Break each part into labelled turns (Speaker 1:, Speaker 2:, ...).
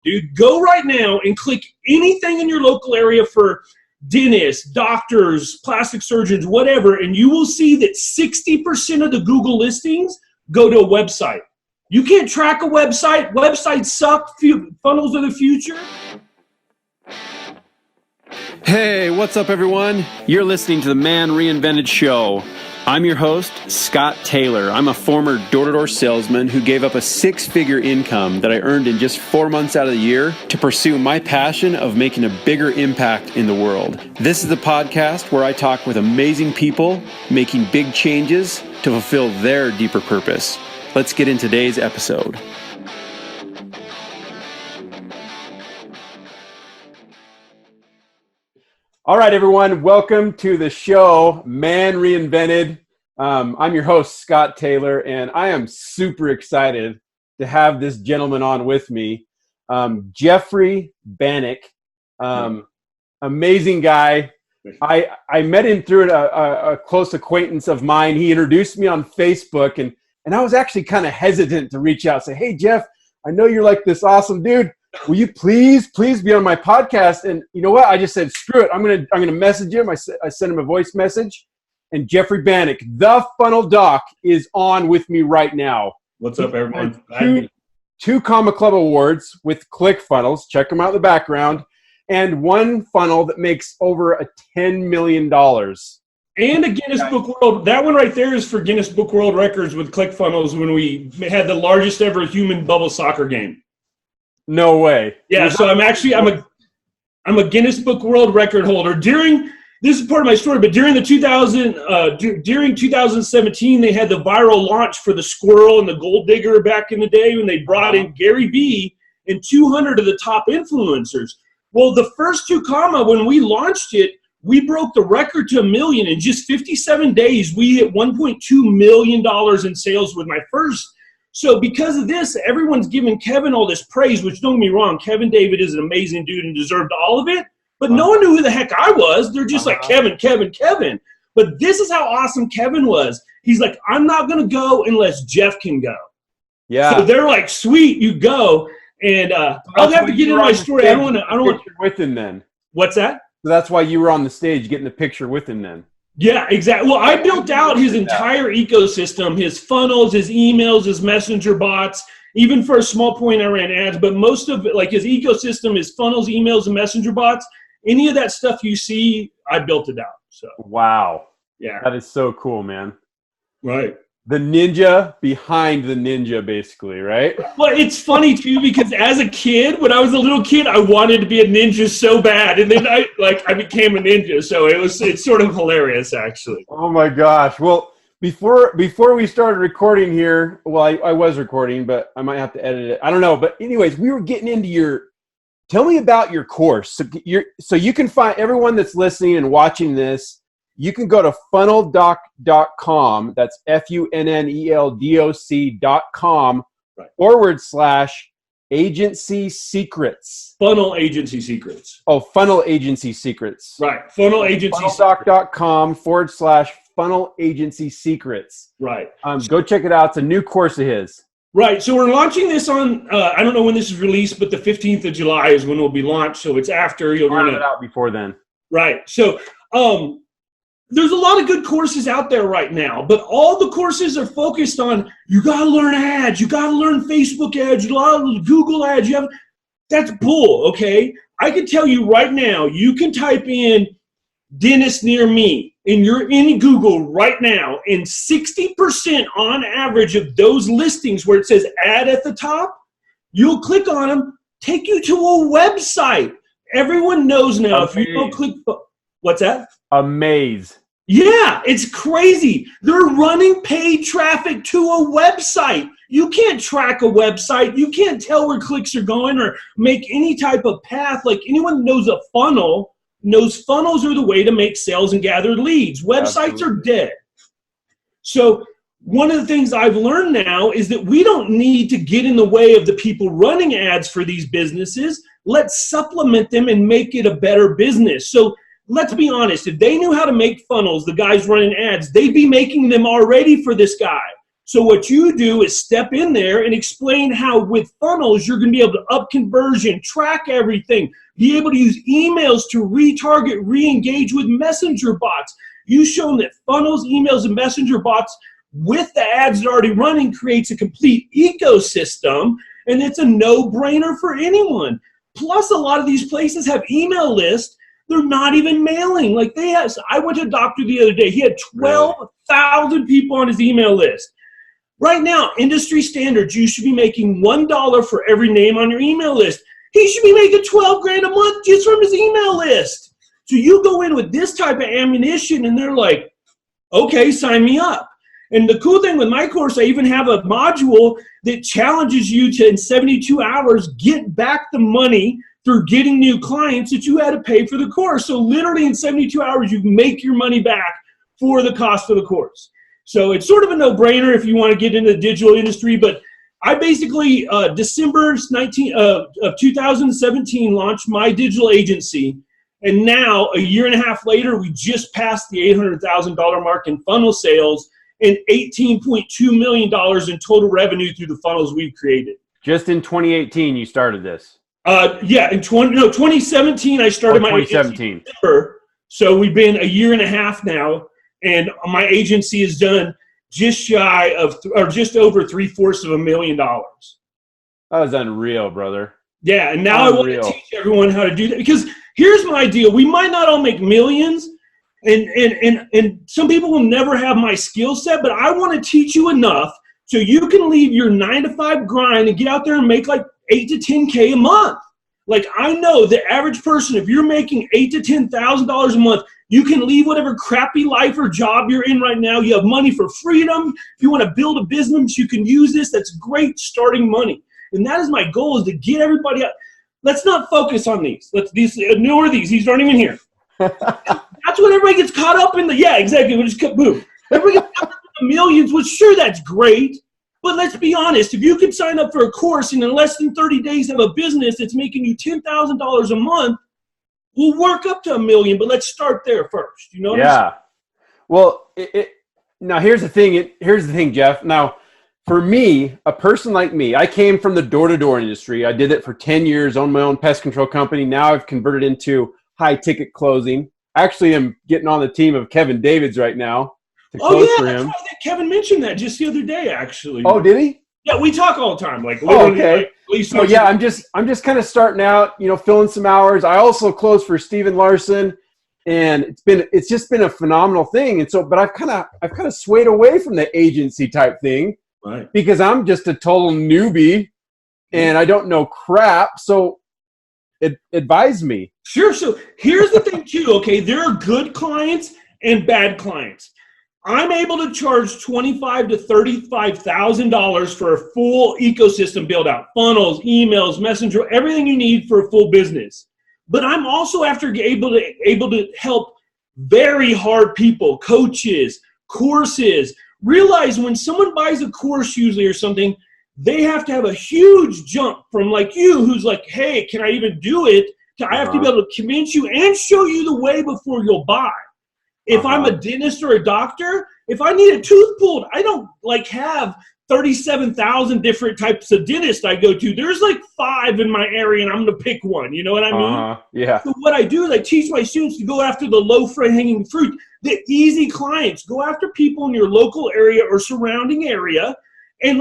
Speaker 1: dude. Go right now and click anything in your local area for dentists, doctors, plastic surgeons, whatever, and you will see that 60% of the Google listings go to a website. You can't track a website. Websites suck. Funnels are the future.
Speaker 2: Hey, what's up, everyone? You're listening to the Man Reinvented show. I'm your host, Scott Taylor. I'm a former door-to-door salesman who gave up a six-figure income that I earned in just 4 months out of the year to pursue my passion of making a bigger impact in the world. This is the podcast where I talk with amazing people making big changes to fulfill their deeper purpose. Let's get in today's episode. All right, everyone. Welcome to the show, Man Reinvented. I'm your host, Scott Taylor, and I am super excited to have this gentleman on with me, Jeffery Banek. Amazing guy. I met him through a close acquaintance of mine. He introduced me on Facebook, and I was actually kind of hesitant to reach out and say, hey, Jeff, I know you're like this awesome dude. Will you please be on my podcast? And you know what? I just said, screw it. I'm gonna message him. I sent him a voice message, and Jeffery Banek, the Funnel Doc, is on with me right now.
Speaker 1: What's up, everyone?
Speaker 2: Two Comma Club awards with ClickFunnels. Check them out in the background, and one funnel that makes over $10 million.
Speaker 1: And a Guinness Book World. That one right there is for Guinness Book World Records with ClickFunnels when we had the largest ever human bubble soccer game.
Speaker 2: No way.
Speaker 1: Yeah, so I'm a Guinness Book World Record holder. This is part of my story, but during 2017, they had the viral launch for the squirrel and the gold digger back in the day when they brought in Gary Vee and 200 of the top influencers. Well, the first 2 comma, when we launched it, we broke the record to 1 million. In just 57 days, we hit $1.2 million in sales with my first. So because of this, everyone's giving Kevin all this praise, which don't get me wrong, Kevin David is an amazing dude and deserved all of it, but no one knew who the heck I was. They're just like, Kevin. But this is how awesome Kevin was. He's like, I'm not going to go unless Jeff can go. Yeah. So they're like, sweet, you go. And I'll have to get into my story. I don't want to.
Speaker 2: With him then.
Speaker 1: What's that?
Speaker 2: So that's why you were on the stage getting the picture with him then.
Speaker 1: Yeah, exactly. Well, I built out his entire ecosystem, his funnels, his emails, his messenger bots. Even for a small point, I ran ads, but most of it, like his ecosystem, his funnels, emails, and messenger bots, any of that stuff you see, I built it out. So
Speaker 2: wow.
Speaker 1: Yeah.
Speaker 2: That is so cool, man.
Speaker 1: Right.
Speaker 2: The ninja behind the ninja, basically, right?
Speaker 1: Well, it's funny too, because as a kid, when I was a little kid, I wanted to be a ninja so bad. And then I became a ninja. So it's sort of hilarious, actually.
Speaker 2: Oh my gosh. Well, before we started recording here, well, I was recording, but I might have to edit it. I don't know. But anyways, we were getting into tell me about your course. So you can find everyone that's listening and watching this. You can go to funneldoc.com. That's FUNNELDOC.com /agency secrets.
Speaker 1: Funnel agency secrets.
Speaker 2: Oh, funnel agency secrets.
Speaker 1: Right. Funnel agency
Speaker 2: funneldoc.com /funnel agency secrets.
Speaker 1: Right.
Speaker 2: Go check it out. It's a new course of his.
Speaker 1: Right. So we're launching this on, I don't know when this is released, but the 15th of July is when it will be launched. So it's after.
Speaker 2: You'll run it out before then.
Speaker 1: Right. So, there's a lot of good courses out there right now, but all the courses are focused on, you got to learn ads, you got to learn Facebook ads, you got to learn Google ads. That's bull, okay? I can tell you right now, you can type in dentist near me, and you're in Google right now, and 60% on average of those listings where it says ad at the top, you'll click on them, take you to a website. Everyone knows now, if you don't click, what's that?
Speaker 2: Amaze.
Speaker 1: Yeah, it's crazy. They're running paid traffic to a website. You can't track a website. You can't tell where clicks are going or make any type of path. Like anyone knows a funnel, knows funnels are the way to make sales and gather leads. Websites are dead. So one of the things I've learned now is that we don't need to get in the way of the people running ads for these businesses. Let's supplement them and make it a better business. So let's be honest, if they knew how to make funnels, the guys running ads, they'd be making them already for this guy. So what you do is step in there and explain how with funnels, you're going to be able to up conversion, track everything, be able to use emails to retarget, re-engage with messenger bots. You show them that funnels, emails, and messenger bots with the ads that are already running creates a complete ecosystem, and it's a no-brainer for anyone. Plus, a lot of these places have email lists. They're not even mailing. Like I went to a doctor the other day. He had 12,000 people on his email list. Right now, industry standards, you should be making $1 for every name on your email list. He should be making $12,000 a month just from his email list. So you go in with this type of ammunition, and they're like, okay, sign me up. And the cool thing with my course, I even have a module that challenges you to, in 72 hours, get back the money through getting new clients that you had to pay for the course. So literally in 72 hours, you make your money back for the cost of the course. So it's sort of a no-brainer if you want to get into the digital industry. But I basically, December 19 of 2017, launched my digital agency. And now, a year and a half later, we just passed the $800,000 mark in funnel sales and $18.2 million in total revenue through the funnels we've created.
Speaker 2: Just in 2018, you started this.
Speaker 1: In 2017, I started my agency. So we've been a year and a half now, and my agency has done just shy of, or just over $750,000.
Speaker 2: That was unreal, brother.
Speaker 1: Yeah, and now unreal. I want to teach everyone how to do that, because here's my deal. We might not all make millions, and some people will never have my skill set, but I want to teach you enough so you can leave your 9-to-5 grind and get out there and make like $8 to $10K a month. Like, I know the average person, if you're making $8,000 to $10,000 a month, you can leave whatever crappy life or job you're in right now. You have money for freedom. If you want to build a business, you can use this. That's great starting money. And that is my goal, is to get everybody out. Let's not focus on these. These ignore these. These aren't even here. That's what everybody gets caught up in. Yeah, exactly. We'll just boom. Everybody gets caught up in the millions, which sure, that's great. But let's be honest. If you can sign up for a course and in less than 30 days have a business that's making you $10,000 a month, we'll work up to $1 million. But let's start there first. You know what I'm saying?
Speaker 2: Well, now here's the thing. Here's the thing, Jeff. Now, for me, a person like me, I came from the door-to-door industry. I did it for 10 years, owned my own pest control company. Now I've converted into high-ticket closing. Actually, I'm getting on the team of Kevin David's right now to close for him.
Speaker 1: That's right. Kevin mentioned that just the other day, actually.
Speaker 2: Oh, did he?
Speaker 1: Yeah, we talk all the time. Like,
Speaker 2: okay. So yeah, I'm just kind of starting out, filling some hours. I also close for Steven Larson, and it's just been a phenomenal thing. And so, but I've kind of swayed away from the agency type thing.
Speaker 1: Right.
Speaker 2: Because I'm just a total newbie and I don't know crap. So advise me.
Speaker 1: Sure. So here's the thing too. Okay. There are good clients and bad clients. I'm able to charge $25,000 to $35,000 for a full ecosystem build out, funnels, emails, messenger, everything you need for a full business. But I'm also able to help very hard people, coaches, courses. Realize when someone buys a course usually or something, they have to have a huge jump from like you, who's like, hey, can I even do it? To I have to be able to convince you and show you the way before you'll buy. If I'm a dentist or a doctor, if I need a tooth pulled, I don't have 37,000 different types of dentists I go to. There's 5 in my area, and I'm going to pick one. You know what I mean?
Speaker 2: Yeah.
Speaker 1: So what I do is I teach my students to go after the low-hanging fruit, the easy clients. Go after people in your local area or surrounding area. And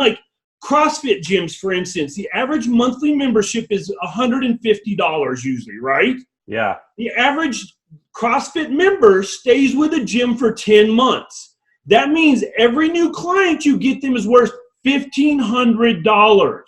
Speaker 1: CrossFit gyms, for instance, the average monthly membership is $150 usually, right?
Speaker 2: Yeah. The
Speaker 1: average CrossFit member stays with a gym for 10 months. That means every new client you get them is worth $1,500.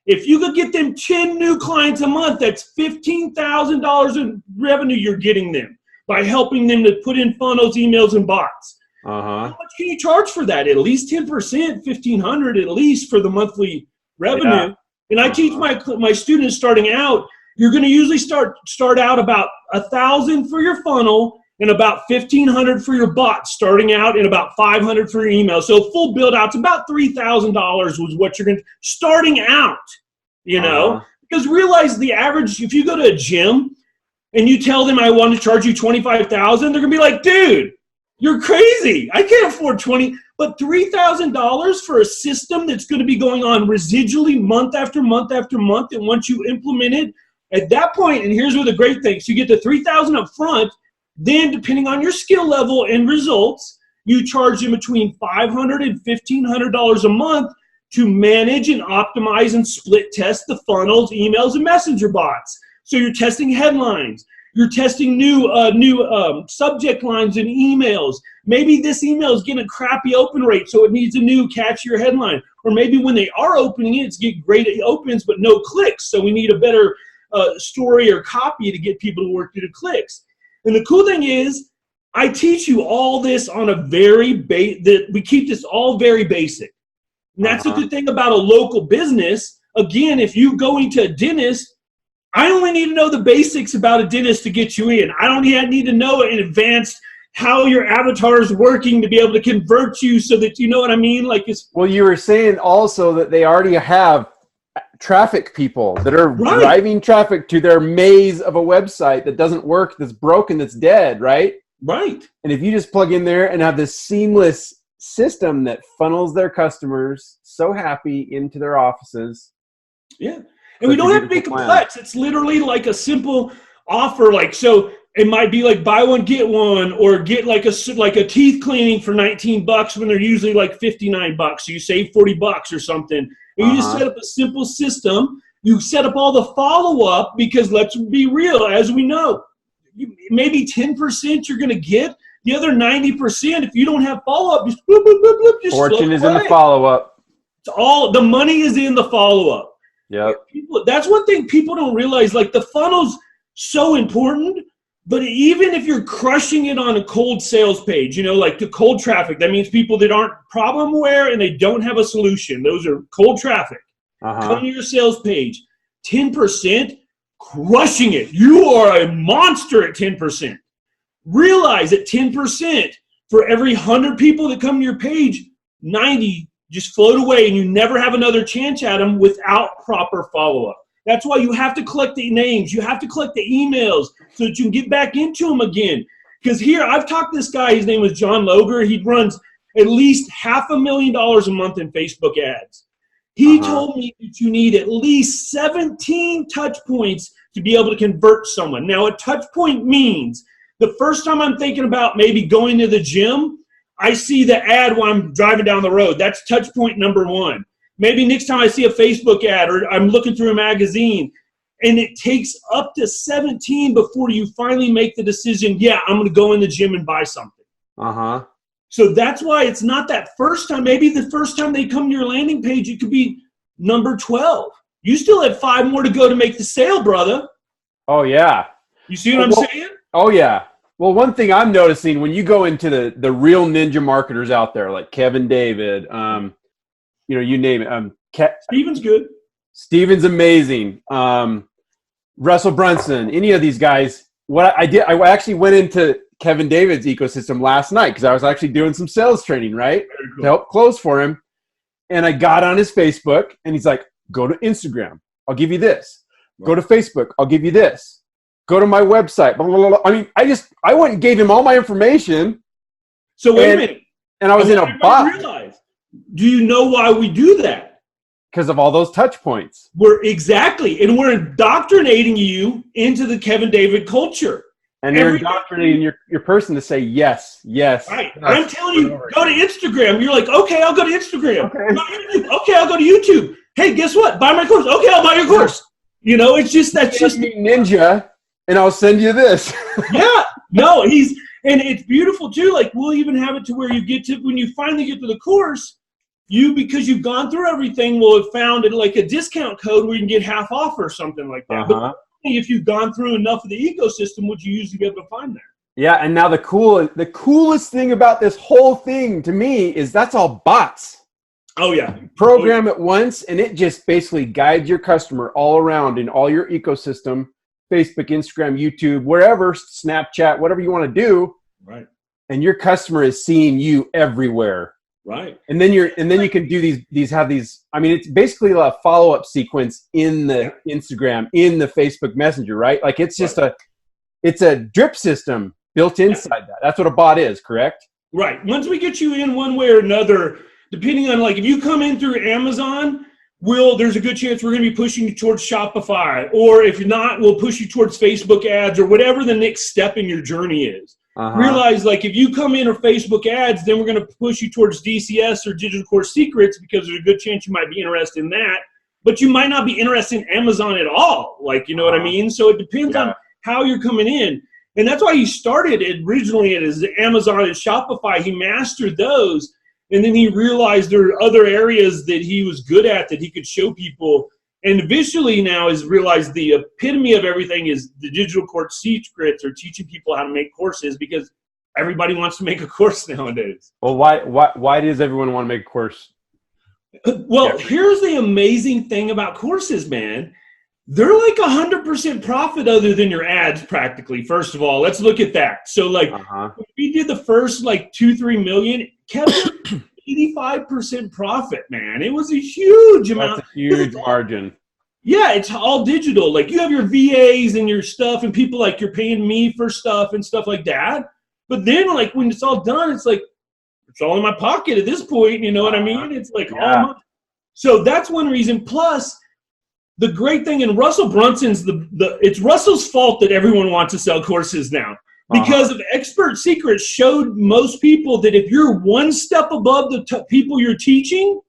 Speaker 1: If you could get them 10 new clients a month, that's $15,000 in revenue you're getting them by helping them to put in funnels, emails, and bots. How much can you charge for that? At least 10%, $1,500 at least for the monthly revenue. Yeah. And I teach my students starting out, you're going to usually start out about $1,000 for your funnel and about $1,500 for your bot starting out, and about $500 for your email. So full build out's about $3,000 was what you're going to starting out, because realize the average, if you go to a gym and you tell them I want to charge you $25,000, they're going to be like, dude, you're crazy. I can't afford 20. But $3,000 for a system that's going to be going on residually month after month after month, and once you implement it, at that point, and here's where the great thing, so you get the $3,000 up front, then depending on your skill level and results, you charge them between $500 and $1,500 a month to manage and optimize and split test the funnels, emails, and messenger bots. So you're testing headlines. You're testing new subject lines in emails. Maybe this email is getting a crappy open rate, so it needs a new catchier headline. Or maybe when they are opening it, it's getting great opens but no clicks, so we need a better story or copy to get people to work through the clicks. And the cool thing is, I teach you all this on a we keep this all very basic. And that's a good thing about a local business. Again, if you go into a dentist, I only need to know the basics about a dentist to get you in. I don't need to know in advance how your avatar is working to be able to convert you so that you know what I mean.
Speaker 2: Well, you were saying also that they already have traffic people that are driving traffic to their maze of a website that doesn't work, that's broken, that's dead, right?
Speaker 1: Right.
Speaker 2: And if you just plug in there and have this seamless system that funnels their customers so happy into their offices.
Speaker 1: Yeah. And we don't have to be complex. It's literally like a simple offer. So it might be like buy one, get one, or get like a teeth cleaning for $19 when they're usually like $59. So you save $40 or something. And you just set up a simple system. You set up all the follow-up because let's be real, as we know, maybe 10% you're going to get. The other 90%, if you don't have follow-up, just bloop, bloop, bloop, bloop, just
Speaker 2: fortune is in the follow-up.
Speaker 1: It's all the money is in the follow-up.
Speaker 2: Yep.
Speaker 1: That's one thing people don't realize. The funnel's so important, but even if you're crushing it on a cold sales page, the cold traffic, that means people that aren't problem aware and they don't have a solution. Those are cold traffic. Come to your sales page, 10%, crushing it. You are a monster at 10%. Realize that 10% for every 100 people that come to your page, 90 just float away and you never have another chance at them without proper follow-up. That's why you have to collect the names. You have to collect the emails so that you can get back into them again. Because here, I've talked to this guy. His name is John Loger. He runs at least $500,000 a month in Facebook ads. He told me that you need at least 17 touch points to be able to convert someone. Now, a touch point means the first time I'm thinking about maybe going to the gym, I see the ad while I'm driving down the road. That's touch point number one. Maybe next time I see a Facebook ad or I'm looking through a magazine, and it takes up to 17 before you finally make the decision, yeah, I'm going to go in the gym and buy something. So that's why it's not that first time. Maybe the first time they come to your landing page, it could be number 12. You still have 5 more to go to make the sale, brother.
Speaker 2: Oh, yeah.
Speaker 1: You see what I'm saying?
Speaker 2: Oh, yeah. Well, one thing I'm noticing when you go into the real ninja marketers out there, like Kevin David, you name it.
Speaker 1: Steven's good.
Speaker 2: Steven's amazing. Russell Brunson, any of these guys. What I did, I actually went into Kevin David's ecosystem last night because I was actually doing some sales training, right? Cool. To help close for him. And I got on his Facebook and he's like, go to Instagram. I'll give you this. Right. Go to Facebook. I'll give you this. Go to my website. Blah, blah, blah. I mean, I went and gave him all my information.
Speaker 1: So wait a minute.
Speaker 2: And I was in a bot.
Speaker 1: Do you know why we do that?
Speaker 2: Because of all those touch points.
Speaker 1: We're we're indoctrinating you into the Kevin David culture.
Speaker 2: And you're indoctrinating your person to say yes, yes.
Speaker 1: Right. I'm telling you, go to Instagram. You're like, okay, I'll go to Instagram. Okay, I'll go to YouTube. Hey, guess what? Buy my course. Okay, I'll buy your course. It's just that's just
Speaker 2: me ninja, and I'll send you this.
Speaker 1: Yeah. No, and it's beautiful too. Like we'll even have it to where you get to when you finally get to the course, because you've gone through everything, will have found it like a discount code where you can get half off or something like that. But if you've gone through enough of the ecosystem, would you usually be able to find that?
Speaker 2: Yeah, and now the coolest thing about this whole thing to me is that's all bots.
Speaker 1: Oh yeah.
Speaker 2: You program it once and it just basically guides your customer all around in all your ecosystem, Facebook, Instagram, YouTube, wherever, Snapchat, whatever you want to do.
Speaker 1: Right.
Speaker 2: And your customer is seeing you everywhere.
Speaker 1: Right.
Speaker 2: And then you can do these I mean, it's basically a follow-up sequence in the Instagram, in the Facebook Messenger, right? Like it's just it's a drip system built inside that. That's what a bot is, correct?
Speaker 1: Right. Once we get you in one way or another, depending on like if you come in through Amazon, there's a good chance we're going to be pushing you towards Shopify. Or if not, we'll push you towards Facebook ads or whatever the next step in your journey is. Realize like if you come in or Facebook ads, then we're going to push you towards DCS or Digital Course Secrets because there's a good chance you might be interested in that. But you might not be interested in Amazon at all. Like, you know what I mean? So it depends on how you're coming in. And that's why he started originally as Amazon and Shopify. He mastered those. And then he realized there are other areas that he was good at that he could show people. And eventually now has realized the epitome of everything is the Digital Course Secrets or teaching people how to make courses because everybody wants to make a course nowadays.
Speaker 2: Well, why does everyone want to make a course?
Speaker 1: Well, here's the amazing thing about courses, man. They're like 100% profit other than your ads practically. First of all, let's look at that. So like we did the first like 2-3 million, kept 85% profit, man. It was a huge amount.
Speaker 2: That's a huge margin.
Speaker 1: Yeah, it's all digital. Like you have your VAs and your stuff and people like you're paying me for stuff and stuff like that. But then like when it's all done, it's like, it's all in my pocket at this point. You know what I mean? It's like, so that's one reason. Plus, the great thing, and Russell Brunson's it's Russell's fault that everyone wants to sell courses now because of Expert Secrets showed most people that if you're one step above the people you're teaching,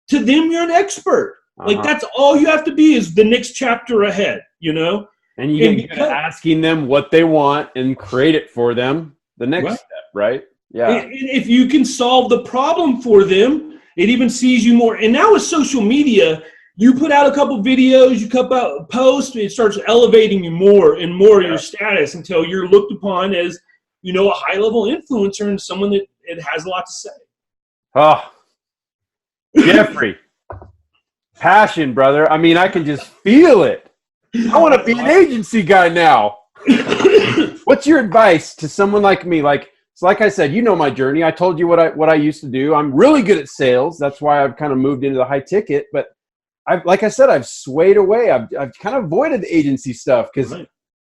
Speaker 1: to them you're an expert. Like that's all you have to be is the next chapter ahead, you know?
Speaker 2: And you get good at asking them what they want and create it for them. The next step, right? Yeah.
Speaker 1: And if you can solve the problem for them, it even sees you more. And now with social media, you put out a couple videos, you cut out a post, it starts elevating you more and more your status until you're looked upon as, you know, a high-level influencer and someone that it has a lot to say.
Speaker 2: Oh, Jeffrey, passion, brother. I mean, I can just feel it. I want to be an agency guy now. What's your advice to someone like me? Like I said, you know my journey. I told you what I used to do. I'm really good at sales. That's why I've kind of moved into the high ticket. But I've swayed away. I've kind of avoided the agency stuff because,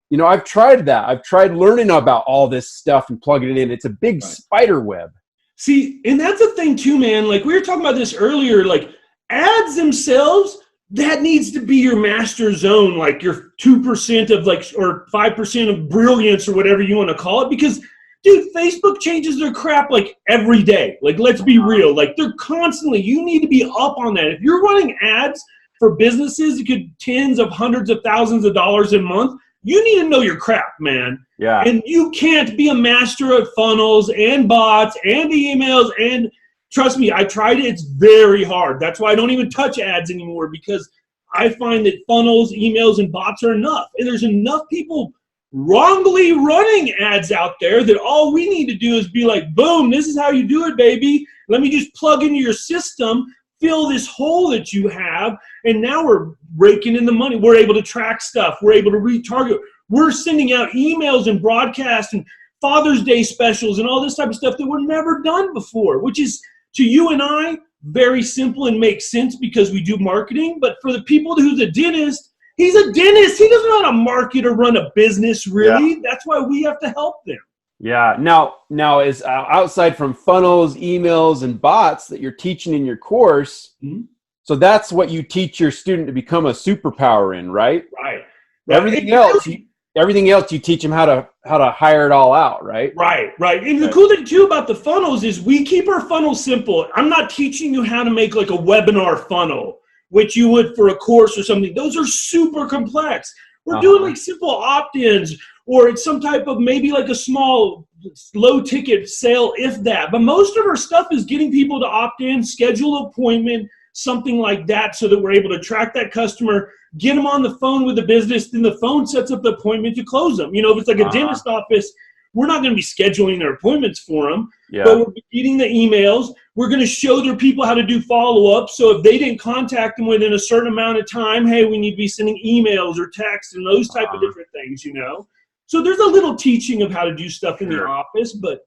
Speaker 2: you know, I've tried that. I've tried learning about all this stuff and plugging it in. It's a big spider web.
Speaker 1: See, and that's the thing too, man. Like we were talking about this earlier, like ads themselves, that needs to be your master zone, like your 2% of like, or 5% of brilliance or whatever you want to call it. Because dude, Facebook changes their crap like every day. Like, let's be real. Like they're constantly, you need to be up on that. If you're running ads for businesses, it could tens of hundreds of thousands of dollars a month. You need to know your crap, man.
Speaker 2: Yeah.
Speaker 1: And you can't be a master of funnels and bots and emails. And trust me, I tried it. It's very hard. That's why I don't even touch ads anymore because I find that funnels, emails, and bots are enough. And there's enough people wrongly running ads out there that all we need to do is be like, boom, this is how you do it, baby. Let me just plug into your system, fill this hole that you have, and now we're raking in the money. We're able to track stuff. We're able to retarget. We're sending out emails and broadcasts and Father's Day specials and all this type of stuff that were never done before, which is, to you and I, very simple and makes sense because we do marketing. But for the people who's a dentist, he's a dentist. He doesn't know how to market or run a business, really. Yeah. That's why we have to help them.
Speaker 2: Yeah. Now is outside from funnels, emails, and bots that you're teaching in your course. Mm-hmm. So that's what you teach your student to become a superpower in, right?
Speaker 1: Right.
Speaker 2: Everything else you teach them how to hire it all out, right?
Speaker 1: Right. And the cool thing too about the funnels is we keep our funnels simple. I'm not teaching you how to make like a webinar funnel, which you would for a course or something. Those are super complex. We're doing like simple opt-ins, or it's some type of maybe like a small low ticket sale, if that. But most of our stuff is getting people to opt in, schedule an appointment, something like that, so that we're able to track that customer, get them on the phone with the business, then the phone sets up the appointment to close them. You know, if it's like a dentist office, we're not going to be scheduling their appointments for them, but we're getting the emails. We're going to show their people how to do follow-up. So if they didn't contact them within a certain amount of time, hey, we need to be sending emails or texts and those type of different things, you know. So there's a little teaching of how to do stuff in the office, but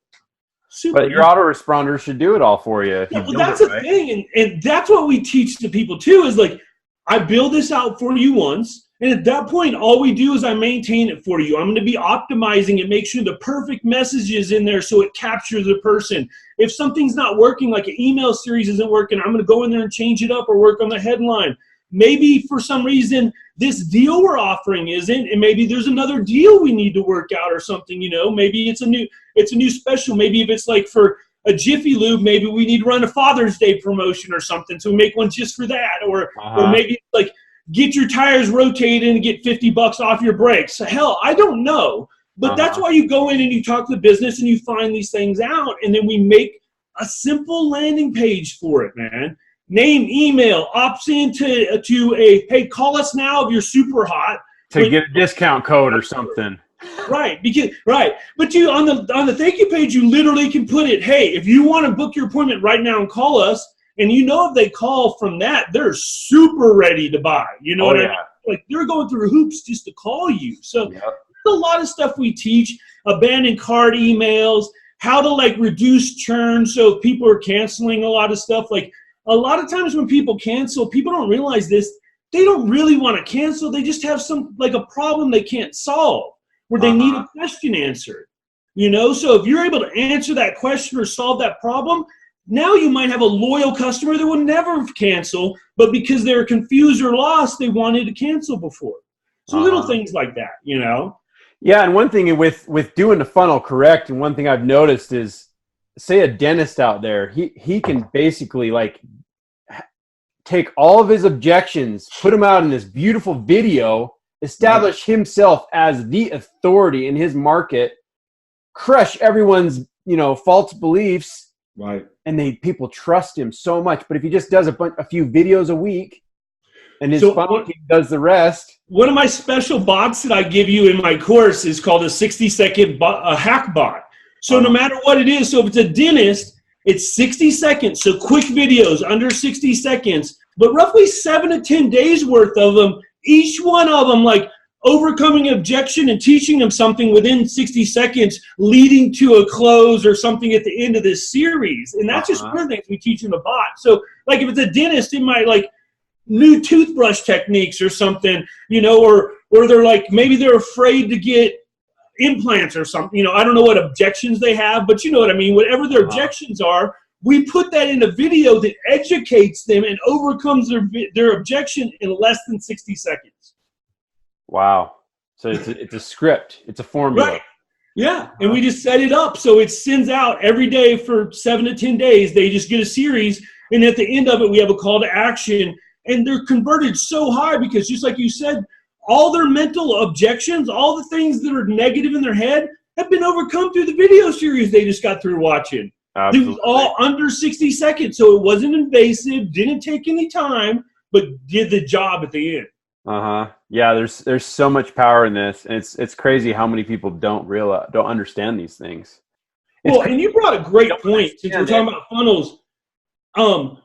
Speaker 2: your autoresponder should do it all for you. If
Speaker 1: well, that's the thing, and that's what we teach to people too, is like, I build this out for you once. And at that point, all we do is I maintain it for you. I'm going to be optimizing it, make sure the perfect message is in there so it captures the person. If something's not working, like an email series isn't working, I'm going to go in there and change it up or work on the headline. Maybe for some reason this deal we're offering isn't, and maybe there's another deal we need to work out or something, maybe it's a new special. Maybe if it's like for a Jiffy Lube, maybe we need to run a Father's Day promotion or something. So we make one just for that. Or maybe it's like, get your tires rotated and get $50 off your brakes. Hell, I don't know. But that's why you go in and you talk to the business and you find these things out. And then we make a simple landing page for it, man. Name, email, opts into a, hey, call us now if you're super hot.
Speaker 2: To get a discount code or something.
Speaker 1: Right. But you on the thank you page, you literally can put it, hey, if you want to book your appointment right now and call us, and if they call from that, they're super ready to buy. You know what I mean? Like they're going through hoops just to call you. So there's a lot of stuff we teach, abandoned cart emails, how to like reduce churn. So if people are canceling a lot of stuff, like a lot of times when people cancel, people don't realize this. They don't really want to cancel. They just have a problem they can't solve where they need a question answered. So if you're able to answer that question or solve that problem, now you might have a loyal customer that will never cancel, but because they were confused or lost, they wanted to cancel before. So little things like that,
Speaker 2: Yeah, and one thing with doing the funnel correct, and one thing I've noticed is, say a dentist out there, he can basically like take all of his objections, put them out in this beautiful video, establish himself as the authority in his market, crush everyone's false beliefs.
Speaker 1: Right.
Speaker 2: And people trust him so much. But if he just does a few videos a week and his funnel team does the rest.
Speaker 1: One of my special bots that I give you in my course is called a 60-second hack bot. So no matter what it is, so if it's a dentist, it's 60 seconds. So quick videos under 60 seconds, but roughly 7 to 10 days worth of them, each one of them like overcoming objection and teaching them something within 60 seconds, leading to a close or something at the end of this series. And that's just one of the things we teach in the bot. So like if it's a dentist, it might like new toothbrush techniques or something, or they're like, maybe they're afraid to get implants or something, I don't know what objections they have, but you know what I mean? Whatever their objections are, we put that in a video that educates them and overcomes their objection in less than 60 seconds.
Speaker 2: Wow. So it's a script. It's a formula.
Speaker 1: Right. Yeah. And we just set it up. So it sends out every day for 7 to 10 days. They just get a series. And at the end of it, we have a call to action. And they're converted so high because just like you said, all their mental objections, all the things that are negative in their head have been overcome through the video series they just got through watching. Absolutely. It was all under 60 seconds. So it wasn't invasive, didn't take any time, but did the job at the end.
Speaker 2: Yeah, there's so much power in this, and it's crazy how many people don't understand these things.
Speaker 1: And you brought a great point since we're talking about funnels.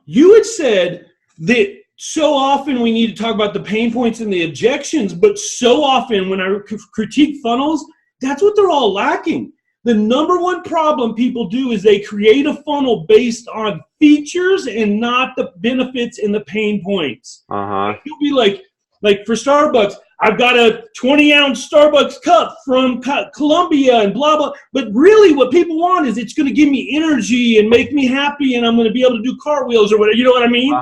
Speaker 1: You had said that so often we need to talk about the pain points and the objections, but so often when I critique funnels, that's what they're all lacking. The number one problem people do is they create a funnel based on features and not the benefits and the pain points. You'll be like for Starbucks, I've got a 20-ounce Starbucks cup from Colombia and blah, blah. But really what people want is it's going to give me energy and make me happy and I'm going to be able to do cartwheels or whatever. You know what I mean?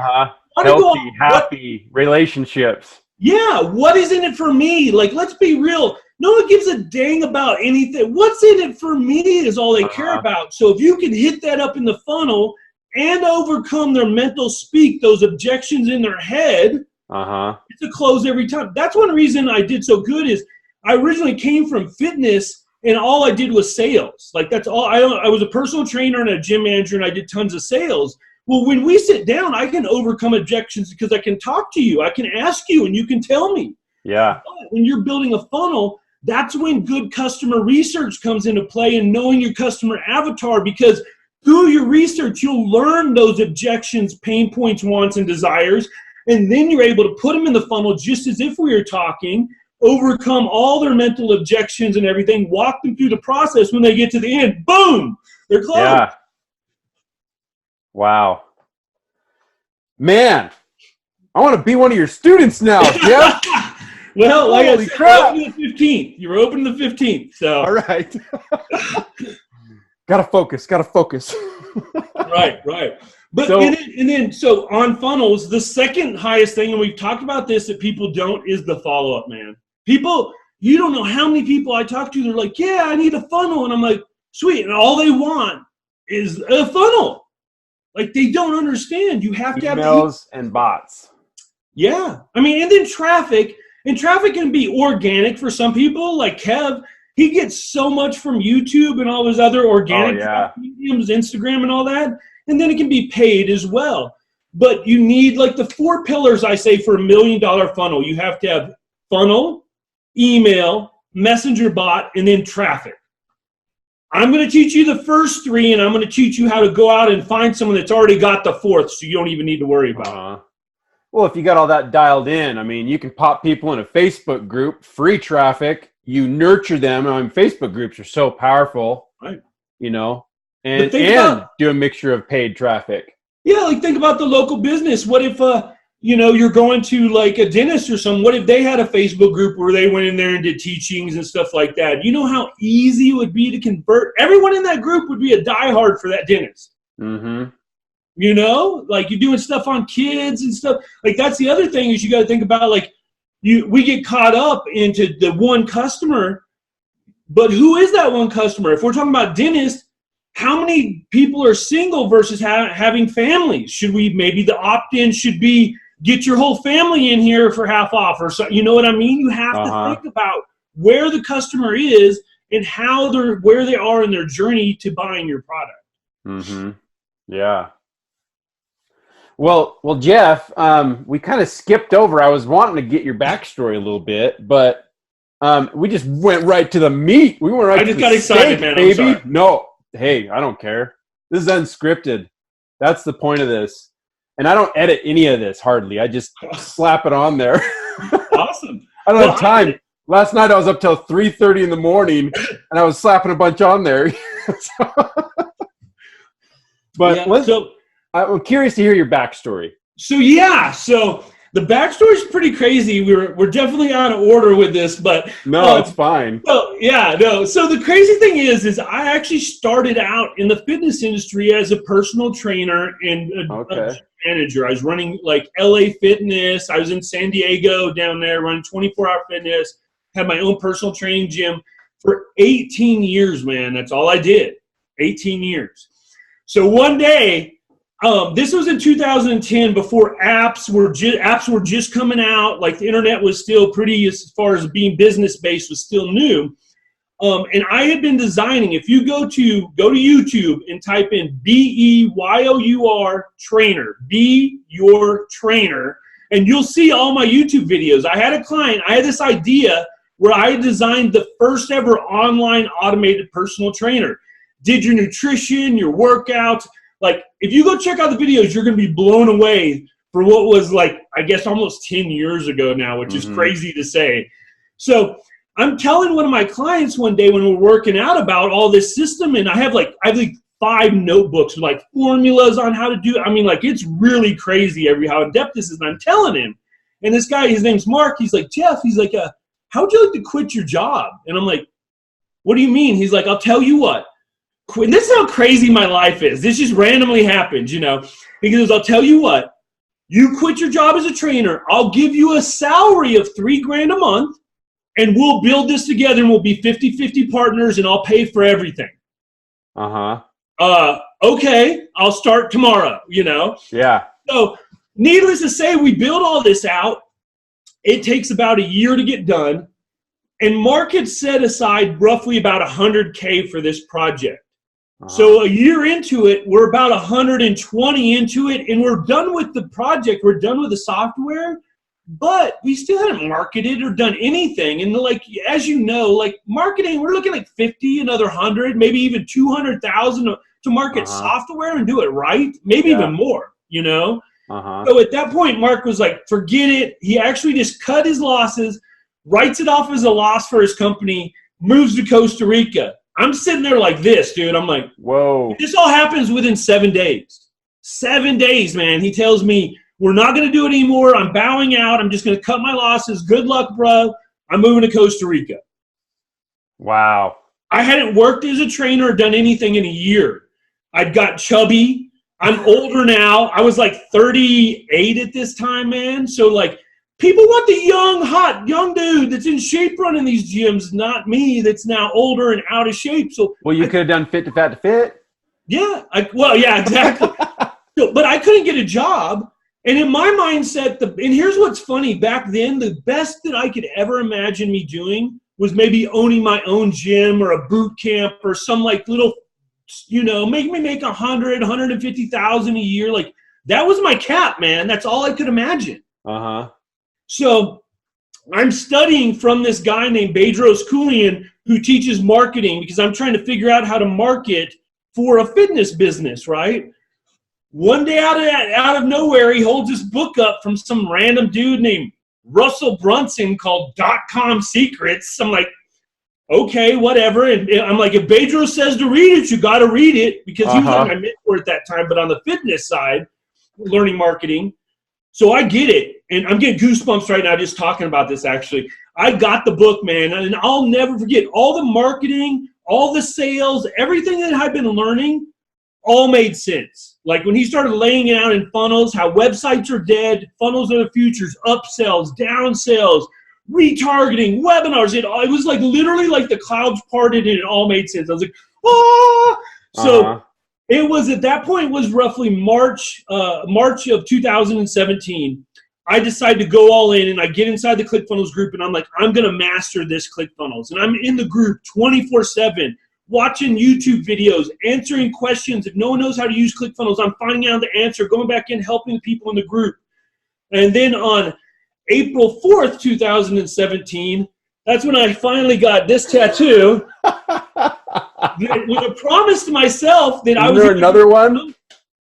Speaker 2: Healthy, happy relationships.
Speaker 1: Yeah. What is in it for me? Like, let's be real. No one gives a dang about anything. What's in it for me is all they care about. So if you can hit that up in the funnel and overcome their mental speak, those objections in their head, it's a close every time. That's one reason I did so good is I originally came from fitness and all I did was sales. Like that's all. I was a personal trainer and a gym manager and I did tons of sales. Well, when we sit down, I can overcome objections because I can talk to you. I can ask you and you can tell me.
Speaker 2: Yeah.
Speaker 1: But when you're building a funnel, that's when good customer research comes into play and knowing your customer avatar, because through your research, you'll learn those objections, pain points, wants, and desires. And then you're able to put them in the funnel just as if we were talking, overcome all their mental objections and everything, walk them through the process. When they get to the end, boom, they're closed.
Speaker 2: Yeah. Wow. Man, I want to be one of your students now, Jeff.
Speaker 1: Well, like
Speaker 3: Holy
Speaker 1: I said,
Speaker 3: crap.
Speaker 1: you're open the 15th. You're open the 15th. So
Speaker 3: All right. Gotta focus.
Speaker 1: right. But
Speaker 3: So-
Speaker 1: and then so on funnels, the second highest thing, and we've talked about this that people don't, is the follow-up, man. People, you don't know how many people I talk to, they're like, yeah, I need a funnel. And I'm like, sweet. And all they want is a funnel. Like, they don't understand. You have to have
Speaker 3: emails and bots.
Speaker 1: Yeah. I mean, and then traffic. And traffic can be organic for some people. Like Kev, he gets so much from YouTube and all those other organic mediums, Instagram and all that. And then it can be paid as well. But you need like the 4 pillars, I say, for $1 million funnel. You have to have funnel, email, messenger bot, and then traffic. I'm going to teach you the first 3, and I'm going to teach you how to go out and find someone that's already got the 4th, so you don't even need to worry about it.
Speaker 3: Well, if you got all that dialed in, I mean, you can pop people in a Facebook group, free traffic. You nurture them. I mean, Facebook groups are so powerful,
Speaker 1: right?
Speaker 3: You know, and do a mixture of paid traffic.
Speaker 1: Yeah, like think about the local business. What if, you're going to like a dentist or something? What if they had a Facebook group where they went in there and did teachings and stuff like that? You know how easy it would be to convert? Everyone in that group would be a diehard for that dentist.
Speaker 3: Mm-hmm.
Speaker 1: You know, like you're doing stuff on kids and stuff. Like that's the other thing is you got to think about like we get caught up into the one customer, but who is that one customer? If we're talking about dentists, how many people are single versus having families? Should we maybe the opt-in should be get your whole family in here for half off or so? You know what I mean? You have to think about where the customer is and where they are in their journey to buying your product.
Speaker 3: Mm-hmm. Yeah. Well, Jeff, we kind of skipped over. I was wanting to get your backstory a little bit, but we just went right to the meat. We went right. I just got excited, man. Baby. I'm sorry. No, hey, I don't care. This is unscripted. That's the point of this. And I don't edit any of this hardly. I just slap it on there.
Speaker 1: Awesome.
Speaker 3: I don't have time. Last night I was up till 3:30 in the morning, and I was slapping a bunch on there. I'm curious to hear your backstory.
Speaker 1: So the backstory is pretty crazy. We're definitely out of order with this, but
Speaker 3: no, it's fine.
Speaker 1: So the crazy thing is I actually started out in the fitness industry as a personal trainer and a manager. I was running like LA Fitness. I was in San Diego down there running 24-hour fitness. Had my own personal training gym for 18 years, man. That's all I did. 18 years. So one day. This was in 2010 before apps were just coming out. Like the internet was still pretty, as far as being business based, was still new. And I had been designing. If you go to YouTube and type in BEYOUR trainer, be your trainer, and you'll see all my YouTube videos. I had a client. I had this idea where I designed the first ever online automated personal trainer. Did your nutrition, your workouts. Like, if you go check out the videos, you're going to be blown away for what was like, I guess, almost 10 years ago now, which is crazy to say. So I'm telling one of my clients one day when we're working out about all this system, and I have like 5 notebooks with like formulas on how to do it. I mean, like, it's really crazy how in-depth this is. And I'm telling him, and this guy, his name's Mark, he's like, Jeff, he's like, how would you like to quit your job? And I'm like, what do you mean? He's like, I'll tell you what. And this is how crazy my life is. This just randomly happens, you know. He goes, I'll tell you what. You quit your job as a trainer. I'll give you a salary of $3,000 a month, and we'll build this together, and we'll be 50-50 partners, and I'll pay for everything. Okay, I'll start tomorrow, you know.
Speaker 3: Yeah.
Speaker 1: So needless to say, we build all this out. It takes about a year to get done. And Mark had set aside roughly about $100K for this project. So a year into it, we're about 120 into it, and we're done with the project. We're done with the software, but we still haven't marketed or done anything. And like, as you know, like marketing, we're looking like 50, another 100, maybe even 200,000 to market software and do it right. Maybe even more, you know? So at that point, Mark was like, forget it. He actually just cut his losses, writes it off as a loss for his company, moves to Costa Rica. I'm sitting there like this, dude. I'm like,
Speaker 3: whoa.
Speaker 1: This all happens within 7 days. 7 days, man. He tells me, we're not going to do it anymore. I'm bowing out. I'm just going to cut my losses. Good luck, bro. I'm moving to Costa Rica.
Speaker 3: Wow.
Speaker 1: I hadn't worked as a trainer or done anything in a year. I'd got chubby. I'm older now. I was like 38 at this time, man. So like people want the young, hot, young dude that's in shape running these gyms, not me that's now older and out of shape. So
Speaker 3: well, you could have done Fit to Fat to Fit.
Speaker 1: Yeah. Yeah, exactly. But I couldn't get a job. And in my mindset, and here's what's funny. Back then, the best that I could ever imagine me doing was maybe owning my own gym or a boot camp or some like little, make me make 150,000 a year. Like that was my cap, man. That's all I could imagine.
Speaker 3: Uh-huh.
Speaker 1: So I'm studying from this guy named Bedros Keuilian who teaches marketing because I'm trying to figure out how to market for a fitness business, right? One day out of nowhere, he holds this book up from some random dude named Russell Brunson called .com Secrets. I'm like, okay, whatever. And I'm like, if Bedros says to read it, you got to read it because he was like my mentor at that time, but on the fitness side, learning marketing. So I get it. And I'm getting goosebumps right now just talking about this, actually. I got the book, man, and I'll never forget all the marketing, all the sales, everything that I've been learning all made sense. Like when he started laying it out in funnels, how websites are dead, funnels are the futures, upsells, downsells, retargeting, webinars. It was like literally like the clouds parted and it all made sense. I was like, oh! So it was at that point was roughly March of 2017. I decided to go all in and I get inside the ClickFunnels group and I'm like, I'm going to master this ClickFunnels. And I'm in the group 24/7. Watching YouTube videos, answering questions. If no one knows how to use ClickFunnels, I'm finding out the answer, going back in, helping people in the group. And then on April 4th, 2017, that's when I finally got this tattoo with a promise to myself that I was... Is there
Speaker 3: another one?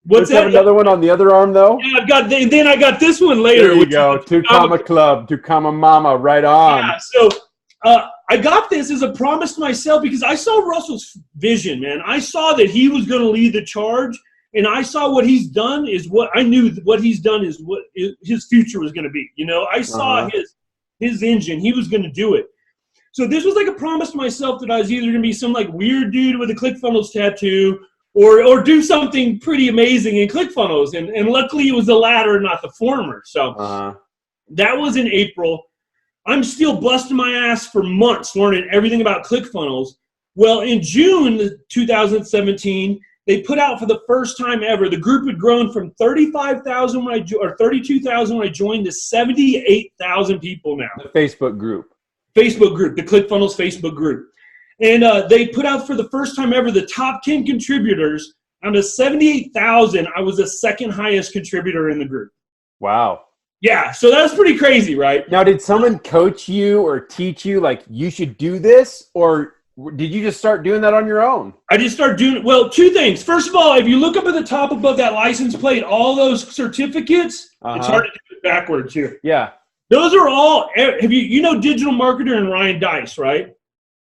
Speaker 1: What's that?
Speaker 3: Another one on the other arm, though?
Speaker 1: Yeah, then I got this one later.
Speaker 3: There you go. Two comma club, two comma mama, right on.
Speaker 1: Yeah, so... I got this as a promise to myself because I saw Russell's vision, man. I saw that he was going to lead the charge, and I saw what he's done is what I knew what he's done is what his future was going to be. I saw his engine. He was going to do it. So this was like a promise to myself that I was either going to be some like weird dude with a ClickFunnels tattoo or do something pretty amazing in ClickFunnels. And luckily it was the latter, not the former. So that was in April. I'm still busting my ass for months learning everything about ClickFunnels. Well, in June 2017, they put out for the first time ever, the group had grown from 35,000 or 32,000 when I joined to 78,000 people now.
Speaker 3: The Facebook group,
Speaker 1: the ClickFunnels Facebook group. And they put out for the first time ever the top 10 contributors. Out of 78,000, I was the second highest contributor in the group.
Speaker 3: Wow.
Speaker 1: Yeah, so that's pretty crazy, right?
Speaker 3: Now, did someone coach you or teach you, like, you should do this? Or did you just start doing that on your own?
Speaker 1: I just started doing, well, two things. First of all, if you look up at the top above that license plate, all those certificates, it's hard to do it backwards here.
Speaker 3: Yeah.
Speaker 1: Those are all, you know Digital Marketer and Ryan Dice, right?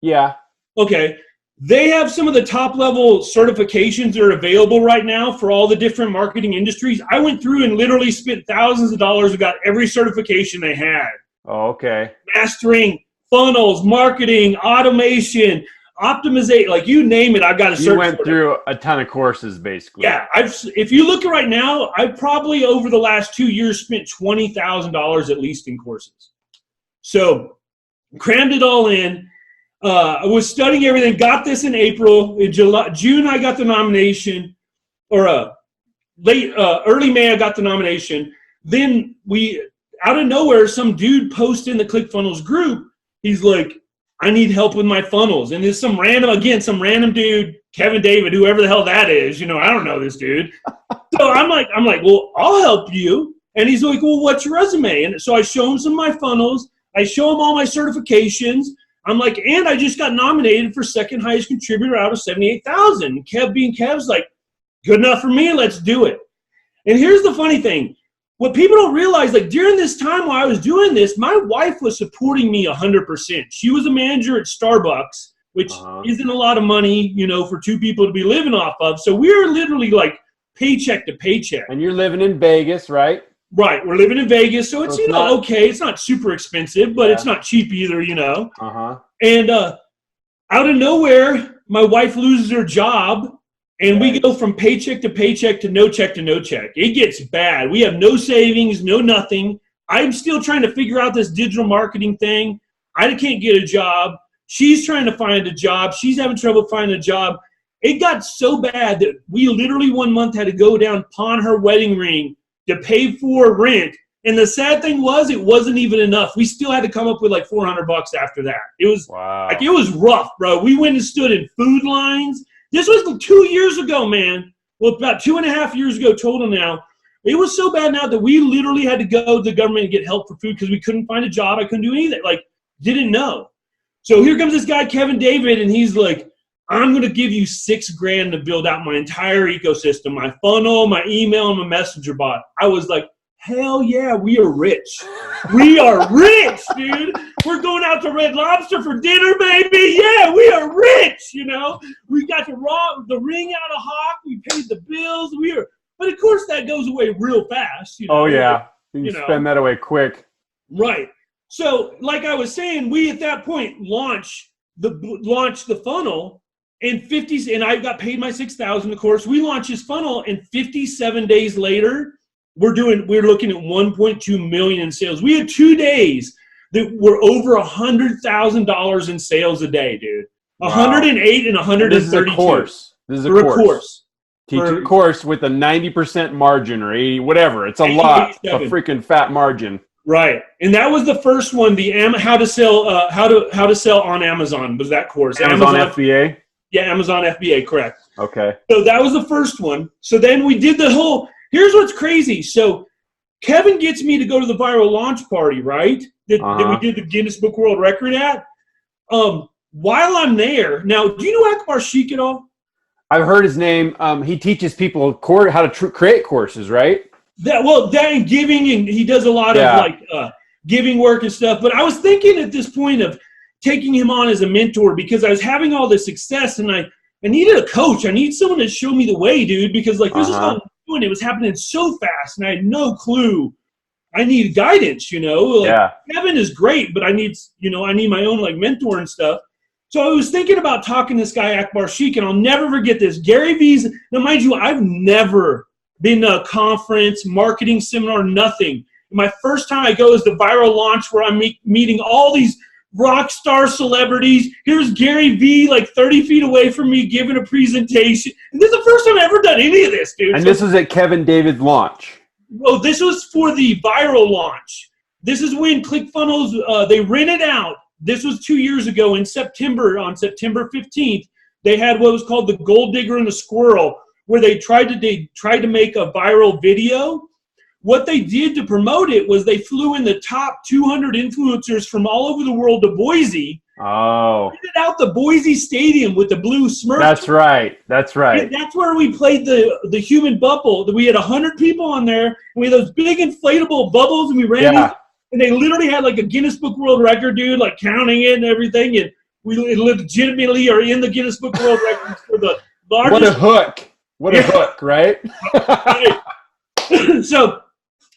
Speaker 3: Yeah.
Speaker 1: Okay. They have some of the top level certifications that are available right now for all the different marketing industries. I went through and literally spent thousands of dollars and got every certification they had.
Speaker 3: Oh, okay.
Speaker 1: Mastering, funnels, marketing, automation, optimization, like you name it, I've got a certificate.
Speaker 3: You went through a ton of courses, basically.
Speaker 1: Yeah. If you look at right now, I've probably over the last 2 years spent $20,000 at least in courses. So crammed it all in. I was studying everything, got this in April. In June, I got the nomination, or early May, I got the nomination. Then out of nowhere, some dude posted in the ClickFunnels group. He's like, I need help with my funnels. And there's some random dude, Kevin David, whoever the hell that is. I don't know this dude. So I'm like, well, I'll help you. And he's like, well, what's your resume? And so I show him some of my funnels. I show him all my certifications. I'm like, and I just got nominated for second highest contributor out of 78,000. Kev's like, good enough for me, let's do it. And here's the funny thing. What people don't realize, like during this time while I was doing this, my wife was supporting me 100%. She was a manager at Starbucks, which isn't a lot of money, for two people to be living off of. So we were literally like paycheck to paycheck.
Speaker 3: And you're living in Vegas, right?
Speaker 1: Right. We're living in Vegas, so it's,
Speaker 3: not,
Speaker 1: okay. It's not super expensive, but it's not cheap either,
Speaker 3: Uh-huh.
Speaker 1: And out of nowhere, my wife loses her job, and we go from paycheck to paycheck to no check to no check. It gets bad. We have no savings, no nothing. I'm still trying to figure out this digital marketing thing. I can't get a job. She's trying to find a job. She's having trouble finding a job. It got so bad that we literally one month had to go down, pawn her wedding ring to pay for rent. And the sad thing was, it wasn't even enough. We still had to come up with like $400 after that. It was it was rough, bro. We went and stood in food lines. This was 2 years ago, man. Well, about 2.5 years ago total now. It was so bad now that we literally had to go to the government and get help for food because we couldn't find a job. I couldn't do anything. Like, didn't know. So here comes this guy, Kevin David, and he's like, I'm going to give you $6,000 to build out my entire ecosystem, my funnel, my email, and my messenger bot. I was like, hell yeah, we are rich. We are rich, dude. We're going out to Red Lobster for dinner, baby. Yeah, we are rich, We got the ring out of Hawk. We paid the bills. But of course that goes away real fast.
Speaker 3: Oh, yeah. You spend that away quick.
Speaker 1: Right. So like I was saying, we at that point launched the funnel. And I got paid my $6,000, of course. We launched his funnel, and 57 days later, we're looking at 1.2 million in sales. We had 2 days that were over $100,000 in sales a day, dude. Wow. 108 and 132.
Speaker 3: This is a course. Teaching a course with a 90% margin or 80, whatever. It's a lot. It's a freaking fat margin.
Speaker 1: Right, and that was the first one. The how to sell on Amazon was that course.
Speaker 3: Amazon FBA.
Speaker 1: Yeah, Amazon FBA, correct.
Speaker 3: Okay.
Speaker 1: So that was the first one. So then we did the whole. Here's what's crazy. So Kevin gets me to go to the viral launch party, right? That we did the Guinness Book World Record at. While I'm there, now, do you know Akbar Sheikh at all?
Speaker 3: I've heard his name. He teaches people how to create courses, right?
Speaker 1: That and giving, and he does a lot of giving work and stuff. But I was thinking at this point of taking him on as a mentor because I was having all this success, and I needed a coach. I need someone to show me the way, dude, because this is what I'm doing. It was happening so fast, and I had no clue. I need guidance, Kevin is great, but I need my own mentor and stuff. So I was thinking about talking to this guy, Akbar Sheikh, and I'll never forget this. Gary V's, now mind you, I've never been to a conference, marketing seminar, nothing. My first time I go is the viral launch where I'm meeting all these rock star celebrities. Here's Gary V 30 feet away from me giving a presentation. And this is the first time I've ever done any of this, dude.
Speaker 3: And this was at Kevin David's launch.
Speaker 1: Well, this was for the viral launch. This is when ClickFunnels, they rented out. This was 2 years ago in September, on September 15th. They had what was called the Gold Digger and the Squirrel, where they tried to make a viral video. What they did to promote it was they flew in the top 200 influencers from all over the world to Boise.
Speaker 3: Oh.
Speaker 1: Rented out the Boise Stadium with the blue Smurf.
Speaker 3: That's right. That's right.
Speaker 1: That's where we played the human bubble. We had 100 people on there, and we had those big inflatable bubbles, and we ran these, and they literally had a Guinness Book World Record, dude, counting it and everything, and we legitimately are in the Guinness Book World Records for the largest.
Speaker 3: What a hook. What a hook, right?
Speaker 1: So,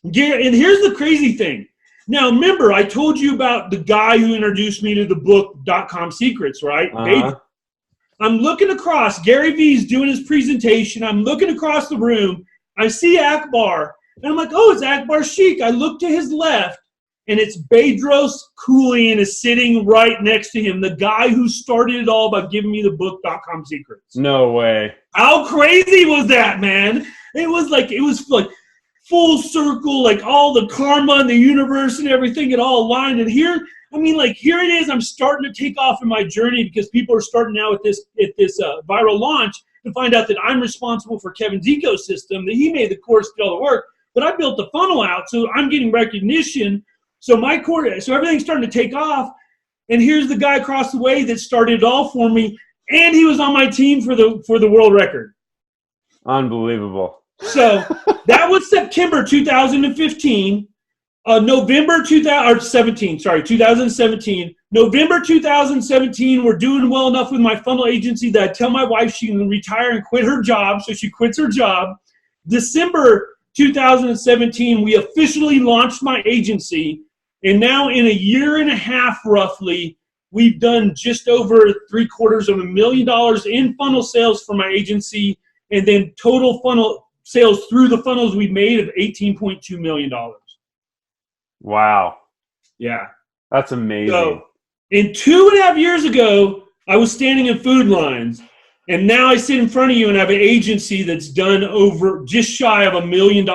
Speaker 1: and here's the crazy thing. Now, remember, I told you about the guy who introduced me to the book .com Secrets, right? I'm looking across. Gary V's doing his presentation. I'm looking across the room. I see Akbar, and I'm like, oh, it's Akbar Sheikh. I look to his left, and it's Bedros Keuilian is sitting right next to him, the guy who started it all by giving me the book .com Secrets.
Speaker 3: No way.
Speaker 1: How crazy was that, man? It was full circle, all the karma and the universe and everything, it all aligned. And here it is. I'm starting to take off in my journey because people are starting now at this viral launch to find out that I'm responsible for Kevin's ecosystem, that he made the course, did all the work, but I built the funnel out, so I'm getting recognition. So everything's starting to take off. And here's the guy across the way that started it all for me, and he was on my team for the world record.
Speaker 3: Unbelievable.
Speaker 1: So that was September 2015. November 2017. November 2017, we're doing well enough with my funnel agency that I tell my wife she can retire and quit her job, so she quits her job. December 2017, we officially launched my agency. And now in a year and a half, roughly, we've done just over $750,000 in funnel sales for my agency. And then total funnel sales through the funnels we've made of $18.2 million.
Speaker 3: Wow.
Speaker 1: Yeah.
Speaker 3: That's amazing.
Speaker 1: So, in 2.5 years ago, I was standing in food lines, and now I sit in front of you and have an agency that's done over just shy of $1 million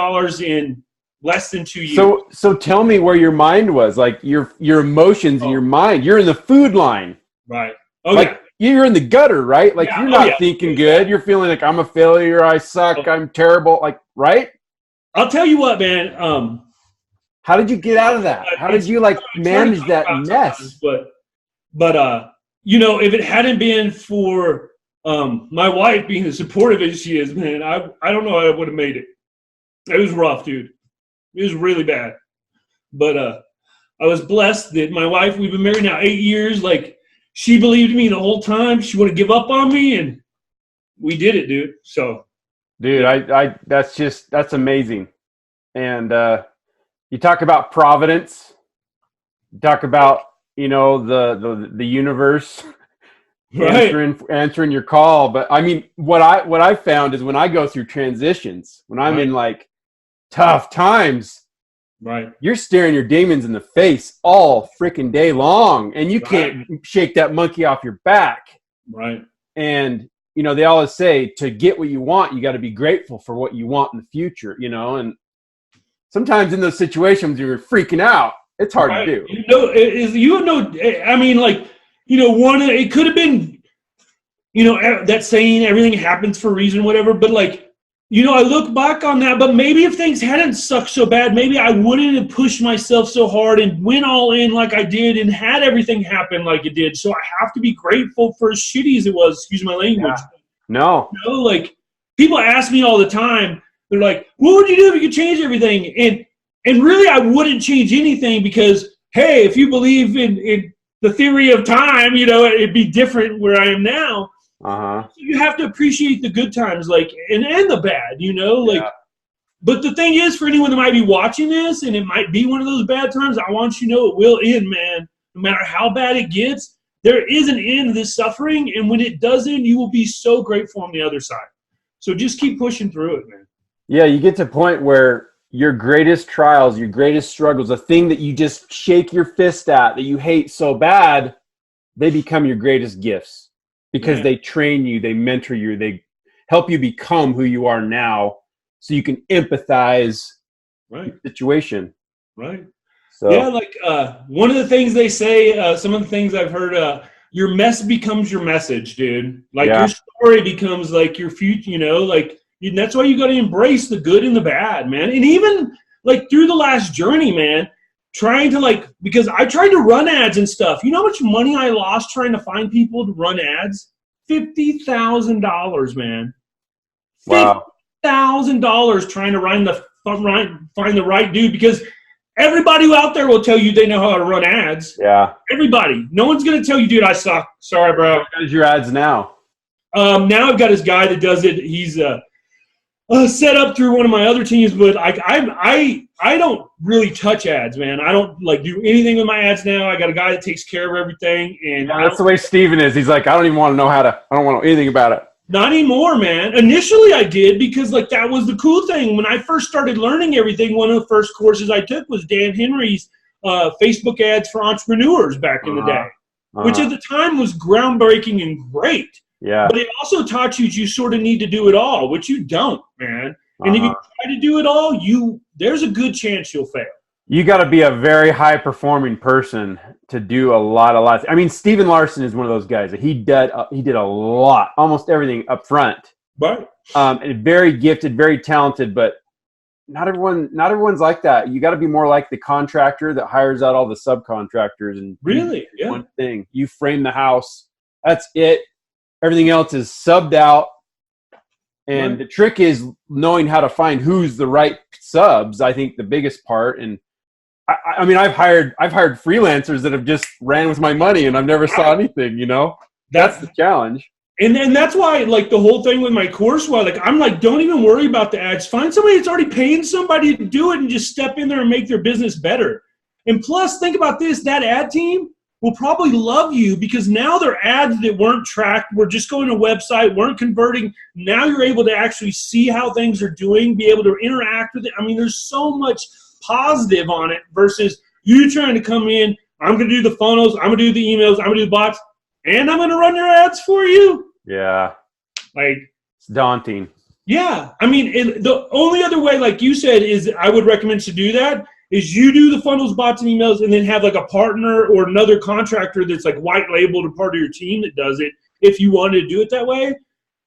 Speaker 1: in less than 2 years.
Speaker 3: So tell me where your mind was, like your emotions and your mind. You're in the food line,
Speaker 1: right?
Speaker 3: Like you're in the gutter, right? Like you're not thinking good. You're feeling like I'm a failure. I suck. I'm terrible. Like, right?
Speaker 1: I'll tell you what, man.
Speaker 3: How did you get out of that? How did you manage that mess?
Speaker 1: But you know, if it hadn't been for my wife being as supportive as she is, man, I don't know how I would have made it. It was rough, dude. It was really bad. But I was blessed that my wife, we've been married now 8 years. Like, she believed in me the whole time. She wouldn't give up on me, and we did it, dude. So,
Speaker 3: dude, I that's amazing. And you talk about providence. You talk about, you know, the universe answering your call. But I mean, what I found is when I go through transitions, when I'm in like tough times,
Speaker 1: right,
Speaker 3: you're staring your demons in the face all freaking day long, and you can't shake that monkey off your back.
Speaker 1: Right.
Speaker 3: And you know, they always say to get what you want, you got to be grateful for what you want in the future, you know. And sometimes in those situations you're freaking out, it's hard to do.
Speaker 1: I mean, like, you know, it could have been, you know, that saying everything happens for a reason, whatever. But like, you know, I look back on that, but maybe if things hadn't sucked so bad, maybe I wouldn't have pushed myself so hard and went all in like I did and had everything happen like it did. So I have to be grateful for as shitty as it was, excuse my language.
Speaker 3: Yeah. No.
Speaker 1: You know, like, people ask me all the time, they're like, what would you do if you could change everything? And really, I wouldn't change anything because, hey, if you believe in the theory of time, you know, it'd be different where I am now.
Speaker 3: Uh-huh.
Speaker 1: So you have to appreciate the good times, like, and the bad, you know, like. But the thing is, for anyone that might be watching this, and it might be one of those bad times, I want you to know it will end, man. No matter how bad it gets, there is an end to this suffering, and when it does end, you will be so grateful on the other side. So just keep pushing through it, man.
Speaker 3: Yeah, you get to a point where your greatest trials, your greatest struggles, the thing that you just shake your fist at, that you hate so bad, they become your greatest gifts because they train you, they mentor you, they help you become who you are now so you can empathize with the situation.
Speaker 1: Right.
Speaker 3: So,
Speaker 1: yeah, like one of the things they say, some of the things I've heard, your mess becomes your message, dude. Like your story becomes like your future, you know, like, and that's why you got to embrace the good and the bad, man. And even like through the last journey, man, trying to like, because I tried to run ads and stuff. You know how much money I lost trying to find people to run ads? $50,000, man.
Speaker 3: wow.
Speaker 1: $50,000 trying to find the right dude, because everybody out there will tell you they know how to run ads.
Speaker 3: Yeah.
Speaker 1: Everybody. No one's going to tell you, dude, I suck. Sorry, bro.
Speaker 3: What is your ads now?
Speaker 1: Now I've got this guy that does it. He's set up through one of my other teams, but I don't really touch ads, man. I don't like do anything with my ads now. I got a guy that takes care of everything, and
Speaker 3: that's the way Steven is. He's like, I don't even want to know I don't want to know anything about it.
Speaker 1: Not anymore, man. Initially I did, because like that was the cool thing. When I first started learning everything, one of the first courses I took was Dan Henry's Facebook ads for entrepreneurs back in the day, which at the time was groundbreaking and great.
Speaker 3: Yeah.
Speaker 1: But it also taught you sort of need to do it all, which you don't, man. And if you try to do it all, there's a good chance you'll fail.
Speaker 3: You got to be a very high performing person to do a lot. I mean, Steven Larson is one of those guys that he did a lot, almost everything up front.
Speaker 1: Right.
Speaker 3: And very gifted, very talented, but not everyone's like that. You got to be more like the contractor that hires out all the subcontractors and
Speaker 1: really,
Speaker 3: one thing. You frame the house. That's it. Everything else is subbed out. And the trick is knowing how to find who's the right subs. I think the biggest part. And I mean, I've hired freelancers that have just ran with my money and I've never saw anything, you know. That's the challenge.
Speaker 1: And that's why, like, the whole thing with my course, why, like, I'm like, don't even worry about the ads. Find somebody that's already paying somebody to do it and just step in there and make their business better. And plus, think about this, that ad team will probably love you because now their ads that weren't tracked, were just going to a website, weren't converting. Now you're able to actually see how things are doing, be able to interact with it. I mean, there's so much positive on it versus you trying to come in, I'm going to do the funnels, I'm going to do the emails, I'm going to do the bots, and I'm going to run your ads for you.
Speaker 3: Yeah.
Speaker 1: Like,
Speaker 3: it's daunting.
Speaker 1: Yeah. I mean, the only other way, like you said, is I would recommend to do that is you do the funnels, bots, and emails, and then have like a partner or another contractor that's like white labeled a part of your team that does it if you wanted to do it that way.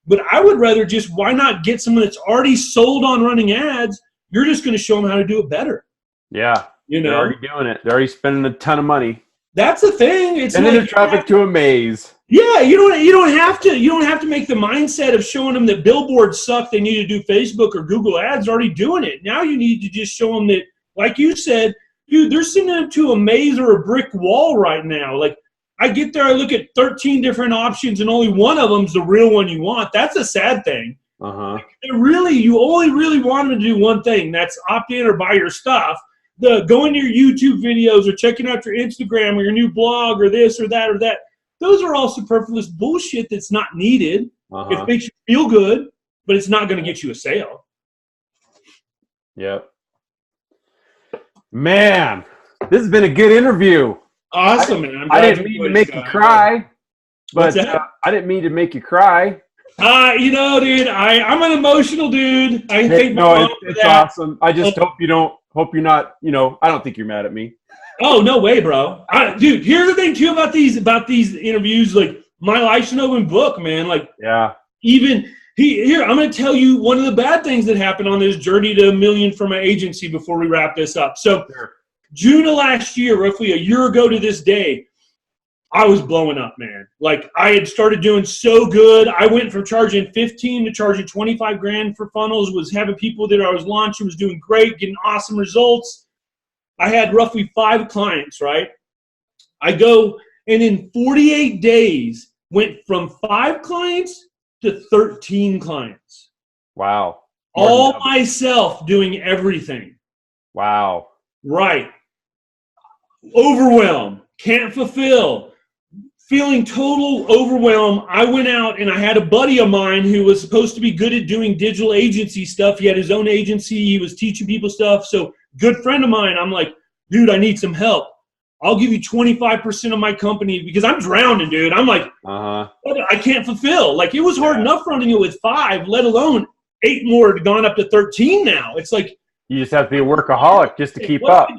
Speaker 1: But I would rather just, why not get someone that's already sold on running ads? You're just going to show them how to do it better.
Speaker 3: Yeah.
Speaker 1: You know,
Speaker 3: they're already doing it. They're already spending a ton of money.
Speaker 1: That's the thing. It's
Speaker 3: and then like, traffic to a maze.
Speaker 1: Yeah, you don't have to make the mindset of showing them that billboards suck. They need to do Facebook or Google ads. Already doing it. Now you need to just show them that, like you said, dude, they're sending them to a maze or a brick wall right now. Like, I get there, I look at 13 different options, and only one of them's the real one you want. That's a sad thing. You only really want them to do one thing. That's opt in or buy your stuff. Going to your YouTube videos or checking out your Instagram or your new blog or this or that or that. Those are all superfluous bullshit that's not needed. It makes you feel good, but it's not going to get you a sale.
Speaker 3: Yep. Man, this has been a good interview.
Speaker 1: Awesome, man.
Speaker 3: I didn't mean to make you cry, but I didn't mean to make you cry.
Speaker 1: Dude, I'm an emotional dude.
Speaker 3: It's awesome. I just hope you're not, I don't think you're mad at me.
Speaker 1: Oh, no way, bro. Dude, here's the thing too about these interviews. Like, my life's an open book, man. Like,
Speaker 3: yeah.
Speaker 1: Even here, I'm going to tell you one of the bad things that happened on this journey to $1 million for my agency before we wrap this up. So, June of last year, roughly a year ago to this day, I was blowing up, man. Like, I had started doing so good. I went from charging 15 to charging 25 grand for funnels, was having people that I was launching, was doing great, getting awesome results. I had roughly 5 clients, right? I go, and in 48 days, went from 5 clients to 13 clients.
Speaker 3: Wow.
Speaker 1: All myself doing everything.
Speaker 3: Wow.
Speaker 1: Right. Overwhelmed. Can't fulfill. Feeling total overwhelm. I went out and I had a buddy of mine who was supposed to be good at doing digital agency stuff. He had his own agency. He was teaching people stuff. So, good friend of mine, I'm like, dude, I need some help. I'll give you 25% of my company because I'm drowning, dude. I'm like, I can't fulfill. Like, it was hard enough running it with 5, let alone 8 more had gone up to 13 now. It's like,
Speaker 3: you just have to be a workaholic just to keep up.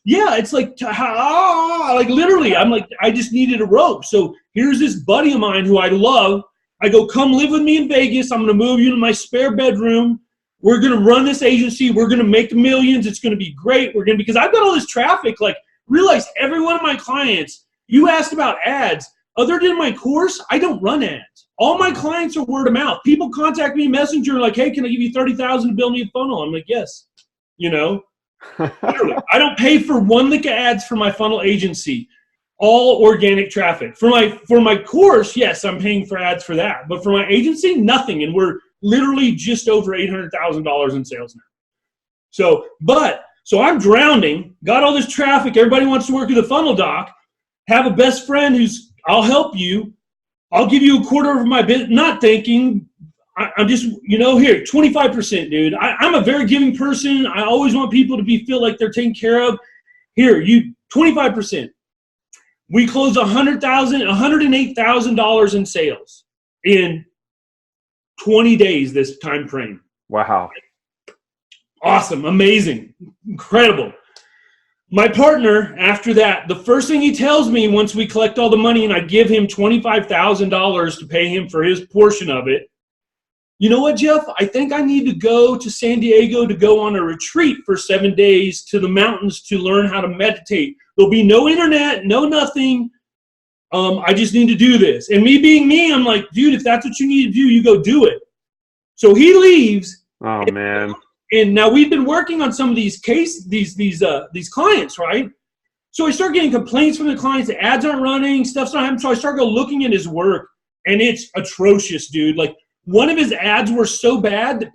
Speaker 1: Yeah, it's like, like literally, I'm like, I just needed a rope. So here's this buddy of mine who I love. I go, come live with me in Vegas. I'm going to move you to my spare bedroom. We're going to run this agency. We're going to make millions. It's going to be great. Because I've got all this traffic. Like, realize every one of my clients, you asked about ads. Other than my course, I don't run ads. All my clients are word of mouth. People contact me Messenger like, hey, can I give you $30,000 to build me a funnel? I'm like, yes. Literally, I don't pay for one lick of ads for my funnel agency. All organic traffic. For my course, yes, I'm paying for ads for that. But for my agency, nothing. And we're literally just over $800,000 in sales now. So I'm drowning, got all this traffic. Everybody wants to work with a funnel doc. Have a best friend who's, I'll help you. I'll give you a quarter of my business. Not thinking, I'm just, here, 25%, dude. I'm a very giving person. I always want people to feel like they're taken care of. Here, you 25%. We closed $108,000 in sales in 20 days this time frame.
Speaker 3: Wow.
Speaker 1: Awesome. Amazing. Incredible. My partner, after that, the first thing he tells me once we collect all the money and I give him $25,000 to pay him for his portion of it, you know what, Jeff? I think I need to go to San Diego to go on a retreat for 7 days to the mountains to learn how to meditate. There'll be no internet, no nothing. I just need to do this. And me being me, I'm like, dude, if that's what you need to do, you go do it. So he leaves.
Speaker 3: Oh, man.
Speaker 1: And now we've been working on some of these clients, right? So I start getting complaints from the clients. The ads aren't running, stuff's not happening. So I start looking at his work. and it's atrocious, dude. Like, one of his ads were so bad that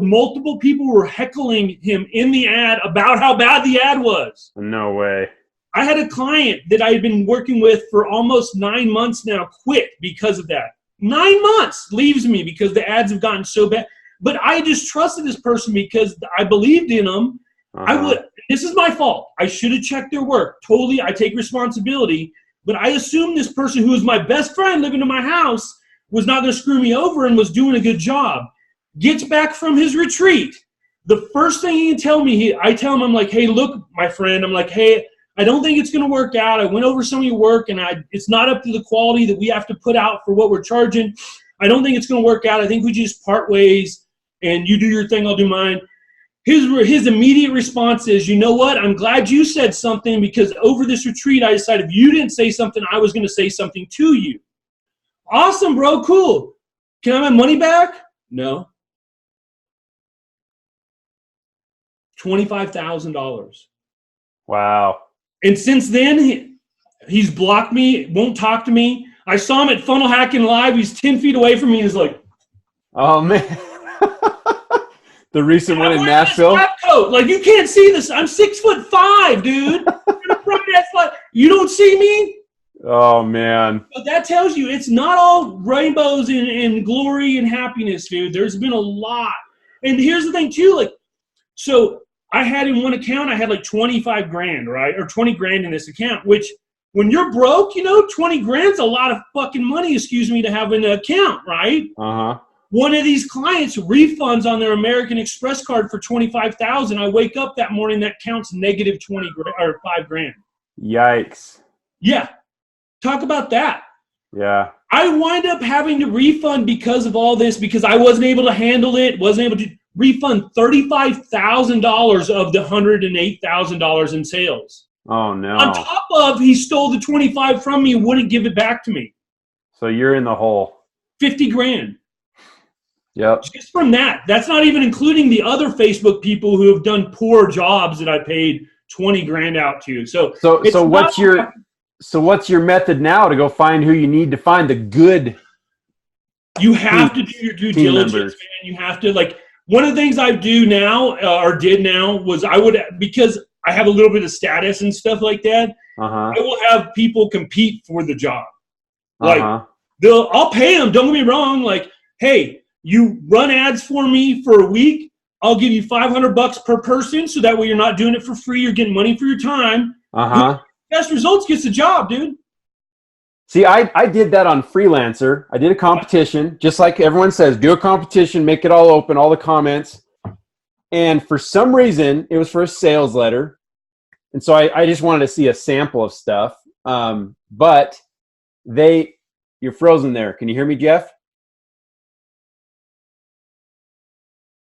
Speaker 1: multiple people were heckling him in the ad about how bad the ad was.
Speaker 3: No way.
Speaker 1: I had a client that I had been working with for almost 9 months now quit because of that. 9 months leaves me because the ads have gotten so bad. But I just trusted this person because I believed in them. This is my fault. I should have checked their work. Totally, I take responsibility. But I assumed this person who was my best friend living in my house was not going to screw me over and was doing a good job. Gets back from his retreat. The first thing he can tell me, I tell him, I'm like, hey, look, my friend, I'm like, hey, I don't think it's going to work out. I went over some of your work, and it's not up to the quality that we have to put out for what we're charging. I don't think it's going to work out. I think we just part ways, and you do your thing, I'll do mine. His immediate response is, you know what? I'm glad you said something, because over this retreat, I decided if you didn't say something, I was going to say something to you. Awesome, bro. Cool. Can I have my money back? No. $25,000.
Speaker 3: Wow.
Speaker 1: And since then, he's blocked me, won't talk to me. I saw him at Funnel Hacking Live. He's 10 feet away from me. He's like,
Speaker 3: oh, man. The recent one in Nashville.
Speaker 1: Like, you can't see this. I'm 6'5", dude. You don't see me?
Speaker 3: Oh, man.
Speaker 1: But that tells you it's not all rainbows and glory and happiness, dude. There's been a lot. And here's the thing, too. Like, so I had in one account, I had like 25 grand, right? Or 20 grand in this account, which when you're broke, 20 grand's a lot of fucking money, to have in an account, right?
Speaker 3: Uh-huh.
Speaker 1: One of these clients refunds on their American Express card for $25,000. I wake up that morning, that counts negative 20 or 5 grand.
Speaker 3: Yikes.
Speaker 1: Yeah. Talk about that.
Speaker 3: Yeah. I
Speaker 1: wind up having to refund because of all this, because I wasn't able to handle it, wasn't able to refund $35,000 of the $108,000 in sales.
Speaker 3: Oh, no.
Speaker 1: On top of, he stole the 25 from me and wouldn't give it back to me.
Speaker 3: So you're in the hole.
Speaker 1: 50 grand.
Speaker 3: Yep.
Speaker 1: Just from that. That's not even including the other Facebook people who have done poor jobs that I paid 20 grand out to. So
Speaker 3: what's your method now to go find who you need to find the good?
Speaker 1: You have to do your due diligence, man. You have to, like, one of the things I do now, or did now, was because I have a little bit of status and stuff like that, I will have people compete for the job. Like, I'll pay them, don't get me wrong, like, hey, you run ads for me for a week, I'll give you $500 per person, so that way you're not doing it for free, you're getting money for your time. Best results gets the job, dude.
Speaker 3: See, I did that on Freelancer. I did a competition, just like everyone says, do a competition, make it all open, all the comments. And for some reason, it was for a sales letter. And so I just wanted to see a sample of stuff. But you're frozen there. Can you hear me, Jeff?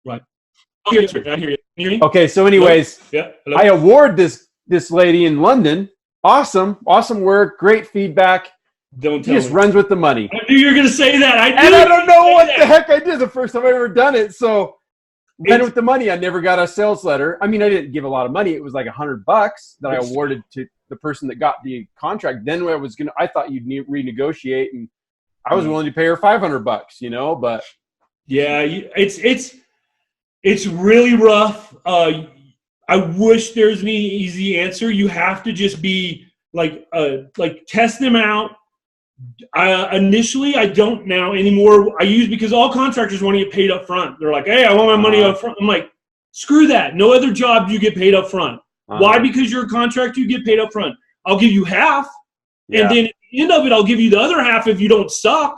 Speaker 1: Right. I hear you. Can you hear me?
Speaker 3: Okay, so anyways,
Speaker 1: Hello?
Speaker 3: I award this lady in London. Awesome work, great feedback.
Speaker 1: Don't tell me.
Speaker 3: Just runs with the money.
Speaker 1: I knew you were going to say that.
Speaker 3: I don't know what the heck I did. The first time I ever done it. So ran with the money. I never got a sales letter. I mean, I didn't give a lot of money. It was like $100 that I awarded to the person that got the contract. Then I thought you'd renegotiate, and I was willing to pay her $500, but
Speaker 1: yeah, it's really rough. I wish there's an easy answer. You have to just be like test them out. Initially, I don't now anymore. I use, because all contractors want to get paid up front. They're like, hey, I want my money up front. I'm like, screw that. No other job do you get paid up front. Why? Because you're a contractor, you get paid up front. I'll give you half, and then at the end of it, I'll give you the other half if you don't suck.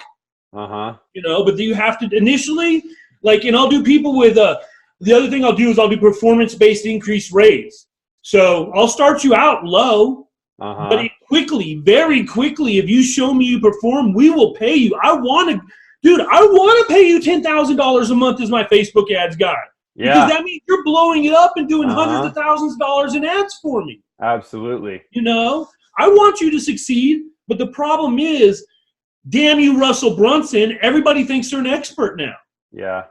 Speaker 1: But you have to initially, and I'll do people with the other thing I'll do is I'll do performance-based increased raise. So I'll start you out low, but very quickly, if you show me you perform, we will pay you. I want to pay you $10,000 a month as my Facebook ads guy. Yeah. Because that means you're blowing it up and doing hundreds of thousands of dollars in ads for me.
Speaker 3: Absolutely.
Speaker 1: I want you to succeed, but the problem is, damn you, Russell Brunson, everybody thinks they're an expert now.
Speaker 3: Yeah.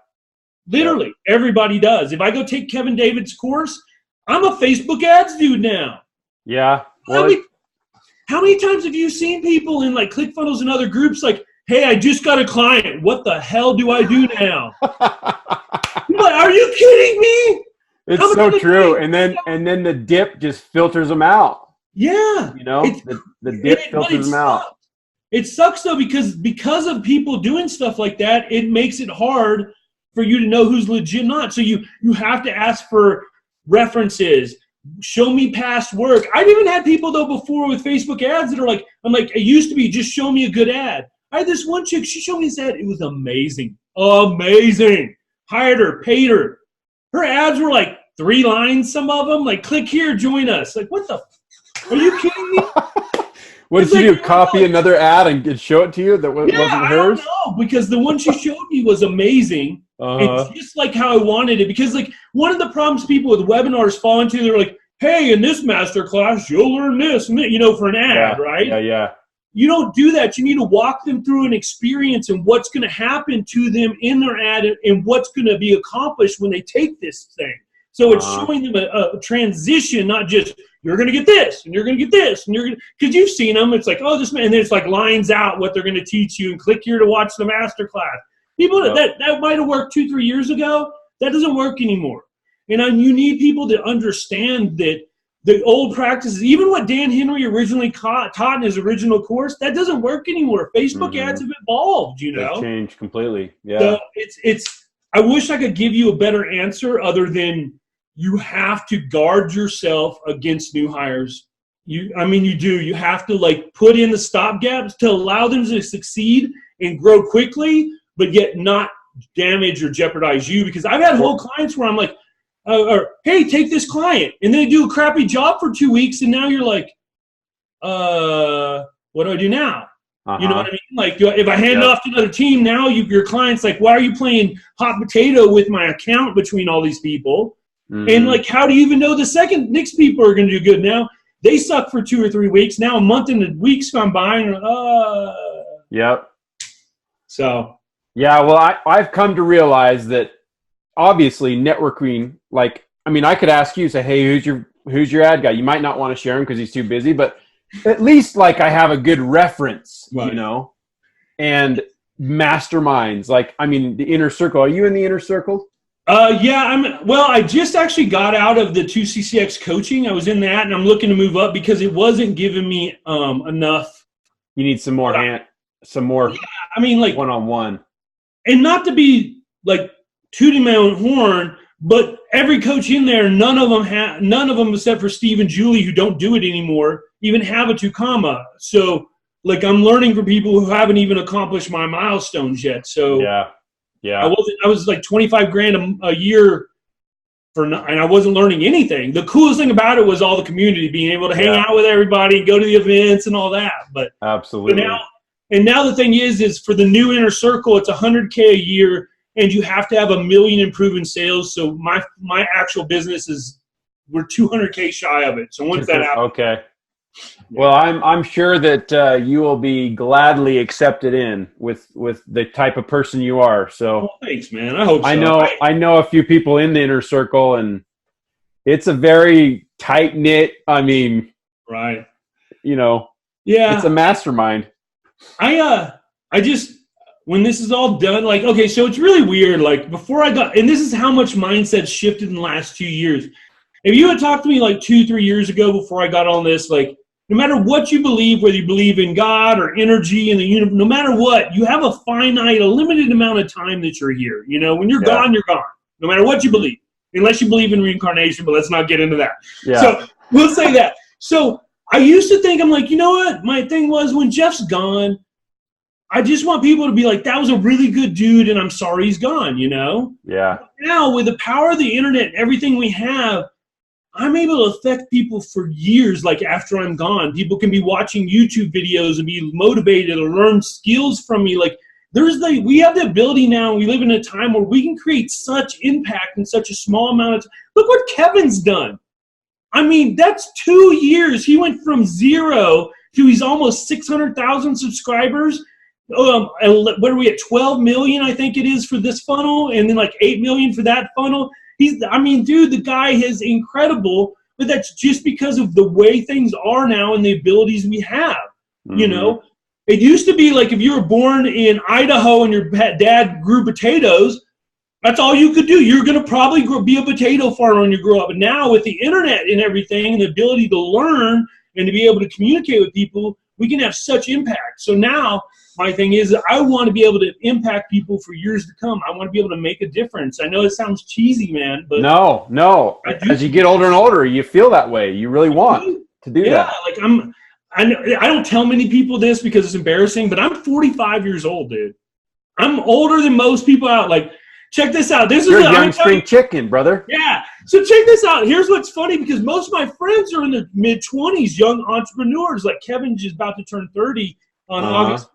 Speaker 1: Literally, everybody does. If I go take Kevin David's course, I'm a Facebook ads dude now.
Speaker 3: Yeah.
Speaker 1: How many times have you seen people in like ClickFunnels and other groups like, hey, I just got a client. What the hell do I do now? Like, are you kidding me?
Speaker 3: It's so true. And then the dip just filters them out.
Speaker 1: Yeah.
Speaker 3: You know, the dip filters them out.
Speaker 1: It sucks though, because of people doing stuff like that, it makes it hard for you to know who's legit or not. So you have to ask for references. Show me past work. I've even had people though before with Facebook ads that are like, I'm like, it used to be just show me a good ad. I had this one chick, she showed me this ad. It was amazing. Amazing. Hired her, paid her. Her ads were like 3 lines, some of them. Like, click here, join us. Like, what the? Are you kidding me?
Speaker 3: What did she do? Copy another ad and show it to you that wasn't hers?
Speaker 1: I don't know, because the one she showed me was amazing. It's just like how I wanted it. Because like one of the problems people with webinars fall into, they're like, hey, in this masterclass, you'll learn this, and for an ad, right?
Speaker 3: Yeah.
Speaker 1: You don't do that. You need to walk them through an experience and what's going to happen to them in their ad and what's going to be accomplished when they take this thing. So it's showing them a transition, not just you're going to get this and you're going to get this and you're going to, because you've seen them. It's like, oh, this man, and then it's like lines out what they're going to teach you and click here to watch the masterclass. People that might have worked 2-3 years ago, that doesn't work anymore. And you need people to understand that the old practices, even what Dan Henry originally taught in his original course, that doesn't work anymore. Facebook ads have evolved,
Speaker 3: They've changed completely. Yeah.
Speaker 1: So I wish I could give you a better answer other than you have to guard yourself against new hires. You do. You have to like put in the stopgaps to allow them to succeed and grow quickly, but yet not damage or jeopardize you. Because I've had whole clients where I'm like, hey, take this client, and they do a crappy job for 2 weeks, and now you're like, what do I do now? You know what I mean? Like, if I hand off to another team, now your client's like, why are you playing hot potato with my account between all these people? And like, how do you even know the next people are going to do good? Now they suck for 2 or 3 weeks. Now a month and a week's gone by, and
Speaker 3: Yep.
Speaker 1: So.
Speaker 3: Yeah, well, I've come to realize that obviously networking, like, I mean, I could ask you, say, hey, who's your ad guy? You might not want to share him because he's too busy, but at least like I have a good reference,
Speaker 1: right.
Speaker 3: You know, and masterminds, like, I mean, the inner circle. Are you in the inner circle?
Speaker 1: Yeah, I just actually got out of the 2CCX coaching. I was in that, and I'm looking to move up because it wasn't giving me enough.
Speaker 3: You need some more
Speaker 1: Yeah,
Speaker 3: like one-on-one.
Speaker 1: And not to be like tooting my own horn, but every coach in there, none of them except for Steve and Julie, who don't do it anymore, even have a 2 comma. So like I'm learning from people who haven't even accomplished my milestones yet. So
Speaker 3: yeah.
Speaker 1: I was like $25,000 a year and I wasn't learning anything. The coolest thing about it was all the community, being able to hang out with everybody, go to the events and all that. But
Speaker 3: absolutely.
Speaker 1: Now the thing is for the new inner circle, it's $100K a year, and you have to have 1 million in proven sales. So my actual business we're 200K shy of it. So once that happens,
Speaker 3: okay. Well, I'm sure that you will be gladly accepted in with the type of person you are. So
Speaker 1: thanks, man. I hope so.
Speaker 3: I know a few people in the inner circle, and it's a very tight knit. I mean,
Speaker 1: right?
Speaker 3: You know,
Speaker 1: yeah,
Speaker 3: it's a mastermind.
Speaker 1: I just, when this is all done, like, okay, so it's really weird. Like before and this is how much mindset shifted in the last 2 years. If you had talked to me like 2-3 years ago before I got on this, like, no matter what you believe, whether you believe in God or energy in the universe, no matter what, you have a limited amount of time that you're here. You know, when you're gone, you're gone. No matter what you believe, unless you believe in reincarnation, but let's not get into that.
Speaker 3: Yeah.
Speaker 1: So we'll say that. So I used to think, I'm like, you know what? My thing was, when Jeff's gone, I just want people to be like, that was a really good dude, and I'm sorry he's gone, you know?
Speaker 3: Yeah.
Speaker 1: Now, with the power of the internet and everything we have, I'm able to affect people for years, like after I'm gone. People can be watching YouTube videos and be motivated or learn skills from me. Like we have the ability now, we live in a time where we can create such impact in such a small amount of time. Look what Kevin's done. I mean, that's 2 years. He went from 0 to he's almost 600,000 subscribers. What are we at? 12 million, I think it is, for this funnel, and then like 8 million for that funnel. Dude, the guy is incredible, but that's just because of the way things are now and the abilities we have, you know? It used to be like if you were born in Idaho and your dad grew potatoes, that's all you could do. You're going to probably be a potato farmer when you grow up. But now with the internet and everything and the ability to learn and to be able to communicate with people, we can have such impact. So now my thing is I want to be able to impact people for years to come. I want to be able to make a difference. I know it sounds cheesy, man, but
Speaker 3: no. As you get older and older, you feel that way. You really want to do that.
Speaker 1: Yeah, like I don't tell many people this because it's embarrassing, but I'm 45 years old, dude. I'm older than most people out. Like, check this out.
Speaker 3: You're a young spring chicken, brother.
Speaker 1: Yeah. So check this out. Here's what's funny, because most of my friends are in their mid-20s, young entrepreneurs. Like Kevin's just about to turn 30 on August.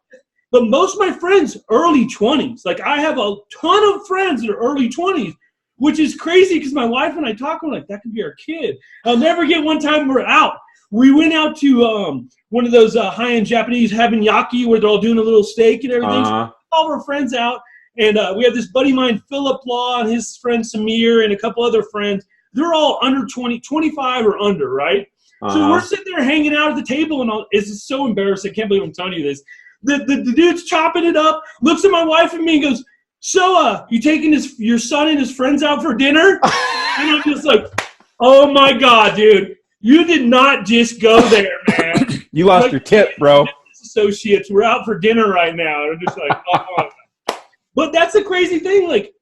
Speaker 1: But most of my friends, early 20s. Like I have a ton of friends that are early 20s, which is crazy because my wife and I talk, I'm like, that could be our kid. I'll never get one time we're out. We went out to one of those high-end Japanese teppanyaki where they're all doing a little steak and everything. So all of our friends out. And we have this buddy of mine, Philip Law, and his friend Samir, and a couple other friends. They're all under 20, 25 or under, right? So we're sitting there hanging out at the table, and it's so embarrassing. I can't believe I'm telling you this. The dude's chopping it up, looks at my wife and me and goes, so you taking your son and his friends out for dinner? And I'm just like, oh, my God, dude. You did not just go there, man.
Speaker 3: You lost your tip, bro.
Speaker 1: Associates, we're out for dinner right now. And I'm just like, oh. But that's the crazy thing. Like,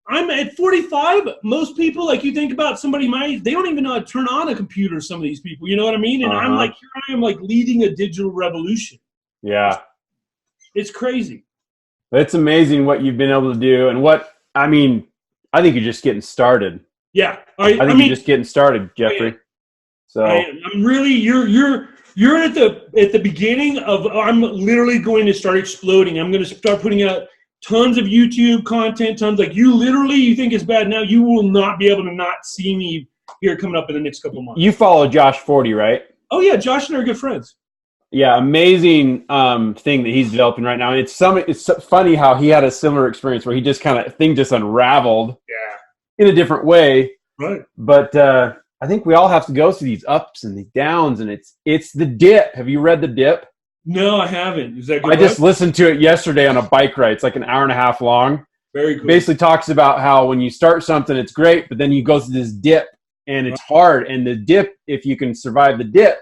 Speaker 1: I'm at 45. Most people, like, you think about somebody my age, they don't even know how to turn on a computer, some of these people. You know what I mean? And I'm like, here I am, like, leading a digital revolution.
Speaker 3: Yeah.
Speaker 1: It's crazy.
Speaker 3: It's amazing what you've been able to do. And I think you're just getting started.
Speaker 1: Yeah.
Speaker 3: I think you're just getting started, Jeffrey. So
Speaker 1: I'm really, you're at the beginning of, I'm literally going to start exploding. I'm going to start putting out tons of YouTube content, you think it's bad now, you will not be able to not see me here coming up in the next couple of months.
Speaker 3: You follow Josh 40, right?
Speaker 1: Oh yeah, Josh and I are good friends.
Speaker 3: Yeah, amazing thing that he's developing right now. And it's funny how he had a similar experience where he just just unraveled in a different way.
Speaker 1: Right.
Speaker 3: But I think we all have to go through these ups and these downs, and it's the dip. Have you read The Dip?
Speaker 1: No, I haven't. Is that good?
Speaker 3: I just listened to it yesterday on a bike ride. It's like an hour and a half long.
Speaker 1: Very cool.
Speaker 3: Basically talks about how when you start something, it's great, but then you go through this dip, and it's hard. And the dip, if you can survive the dip,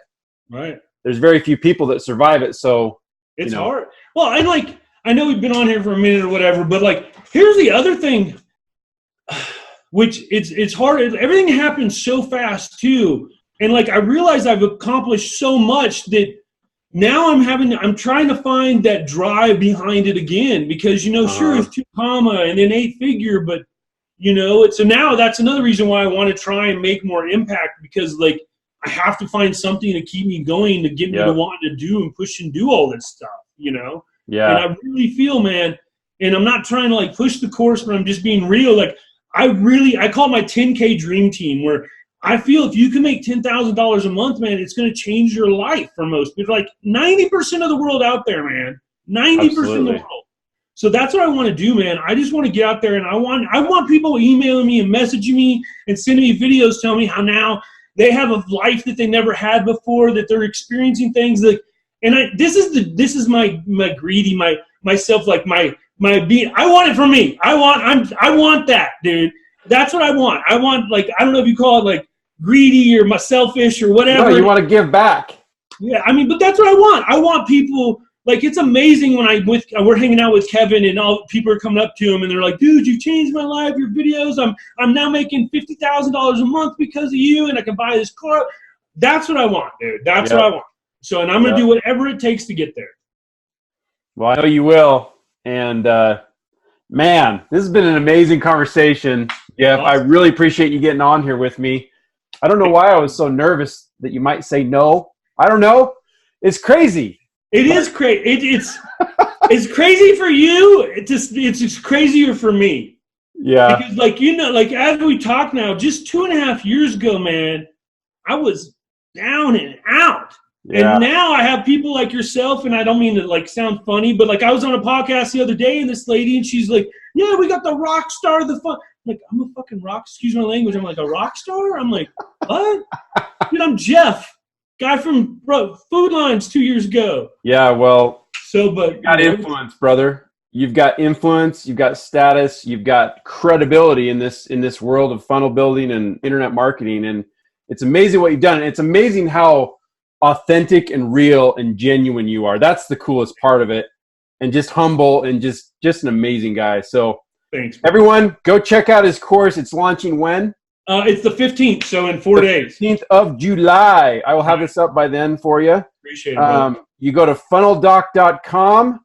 Speaker 1: right? There's
Speaker 3: very few people that survive it. So
Speaker 1: it's hard. Well, and like, I know we've been on here for a minute or whatever, but like, here's the other thing, which it's hard. Everything happens so fast too. And like, I realize I've accomplished so much that now I'm trying to find that drive behind it again, because, sure, it's 2 comma and then 8-figure, but so now that's another reason why I want to try and make more impact, because like, I have to find something to keep me going, to get me to want to do and push and do all this stuff, Yeah. And I really feel, man, and I'm not trying to like push the course, but I'm just being real. Like, I call my 10K dream team, where I feel if you can make $10,000 a month, man, it's going to change your life for most people. Like 90% of the world out there, man, 90% of the world. So that's what I want to do, man. I just want to get out there, and I want people emailing me and messaging me and sending me videos telling me how now they have a life that they never had before, that they're experiencing things like, and this is my greedy, myself, like my being. I want it for me. I want that, dude. That's what I want. I want, like, I don't know if you call it like greedy or selfish or whatever.
Speaker 3: No, you want to give back.
Speaker 1: Yeah, I mean, but that's what I want. I want people, like, it's amazing when we're hanging out with Kevin and all people are coming up to him and they're like, dude, you changed my life, your videos. I'm now making $50,000 a month because of you, and I can buy this car. That's what I want, dude. That's what I want. So, and I'm going to do whatever it takes to get there.
Speaker 3: Well, I know you will. And, man, this has been an amazing conversation, Jeff. Awesome. I really appreciate you getting on here with me. I don't know why I was so nervous that you might say no. I don't know. It's crazy.
Speaker 1: It is crazy. It's crazy for you. It's just crazier for me.
Speaker 3: Yeah.
Speaker 1: Because, like, like, as we talk now, just 2.5 years ago, man, I was down and out. Yeah. And now I have people like yourself, and I don't mean to like sound funny, but like I was on a podcast the other day, and this lady, and she's like, yeah, we got the rock star of the fun. I'm like, I'm a fucking rock, excuse my language. I'm like, a rock star? I'm like, what? Dude, I'm Jeff, guy from Food Lines 2 years ago.
Speaker 3: Yeah, well,
Speaker 1: So, but
Speaker 3: you've got influence, brother. You've got influence. You've got status. You've got influence. You've got status. You've got credibility in this world of funnel building and internet marketing. And it's amazing what you've done. It's amazing how authentic and real and genuine you are. That's the coolest part of it. And just humble and just an amazing guy. So
Speaker 1: thanks,
Speaker 3: everyone, go check out his course. It's launching when?
Speaker 1: It's the 15th, so in 4 days.
Speaker 3: 15th of July. I will have this up by then for you.
Speaker 1: Appreciate it.
Speaker 3: You go to funneldoc.com,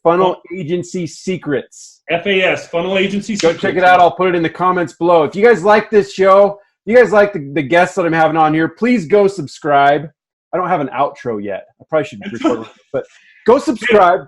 Speaker 3: Funnel Agency Secrets.
Speaker 1: FAS, Funnel Agency
Speaker 3: Go
Speaker 1: Secrets.
Speaker 3: check it out. I'll put it in the comments below. If you guys like this show, if you guys like the guests that I'm having on here, please go subscribe. I don't have an outro yet. I probably should record it, but go subscribe.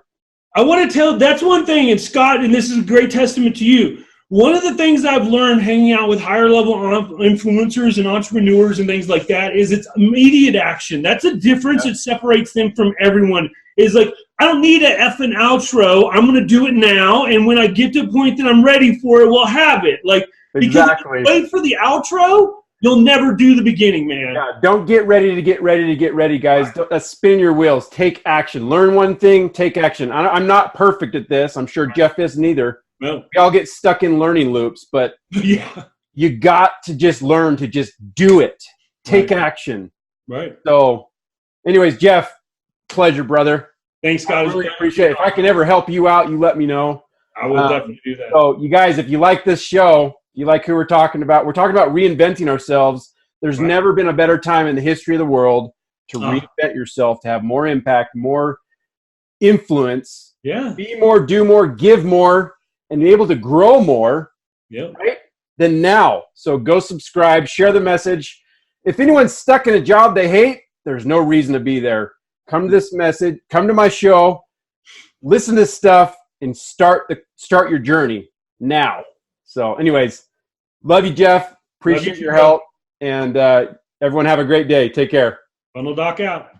Speaker 1: I want to tell, that's one thing, and Scott, and this is a great testament to you. One of the things I've learned hanging out with higher level influencers and entrepreneurs and things like that is it's immediate action. That's a difference that separates them from everyone. Is like, I don't need an effing outro. I'm going to do it now. And when I get to a point that I'm ready for it, we'll have it. Like,
Speaker 3: exactly.
Speaker 1: Because if you wait for the outro, you'll never do the beginning, man.
Speaker 3: Yeah, don't get ready to get ready, guys. Don't spin your wheels. Take action. Learn one thing, take action. I'm not perfect at this. I'm sure Jeff isn't either.
Speaker 1: No.
Speaker 3: We all get stuck in learning loops, but you got to just learn to just do it. Take action.
Speaker 1: Right.
Speaker 3: So, anyways, Jeff, pleasure, brother.
Speaker 1: Thanks, Scott.
Speaker 3: I really appreciate it. If I can ever help you out, you let me know.
Speaker 1: I will definitely do that.
Speaker 3: So, you guys, if you like this show, you like who we're talking about reinventing ourselves. There's never been a better time in the history of the world to reinvent yourself, to have more impact, more influence, be more, do more, give more, and be able to grow more, right? Than now. So go subscribe, share the message. If anyone's stuck in a job they hate, there's no reason to be there. Come to this message, come to my show, listen to this stuff, and start your journey now. So anyways, love you, Jeff. Appreciate your help. And everyone have a great day. Take care.
Speaker 1: Funnel Doc out.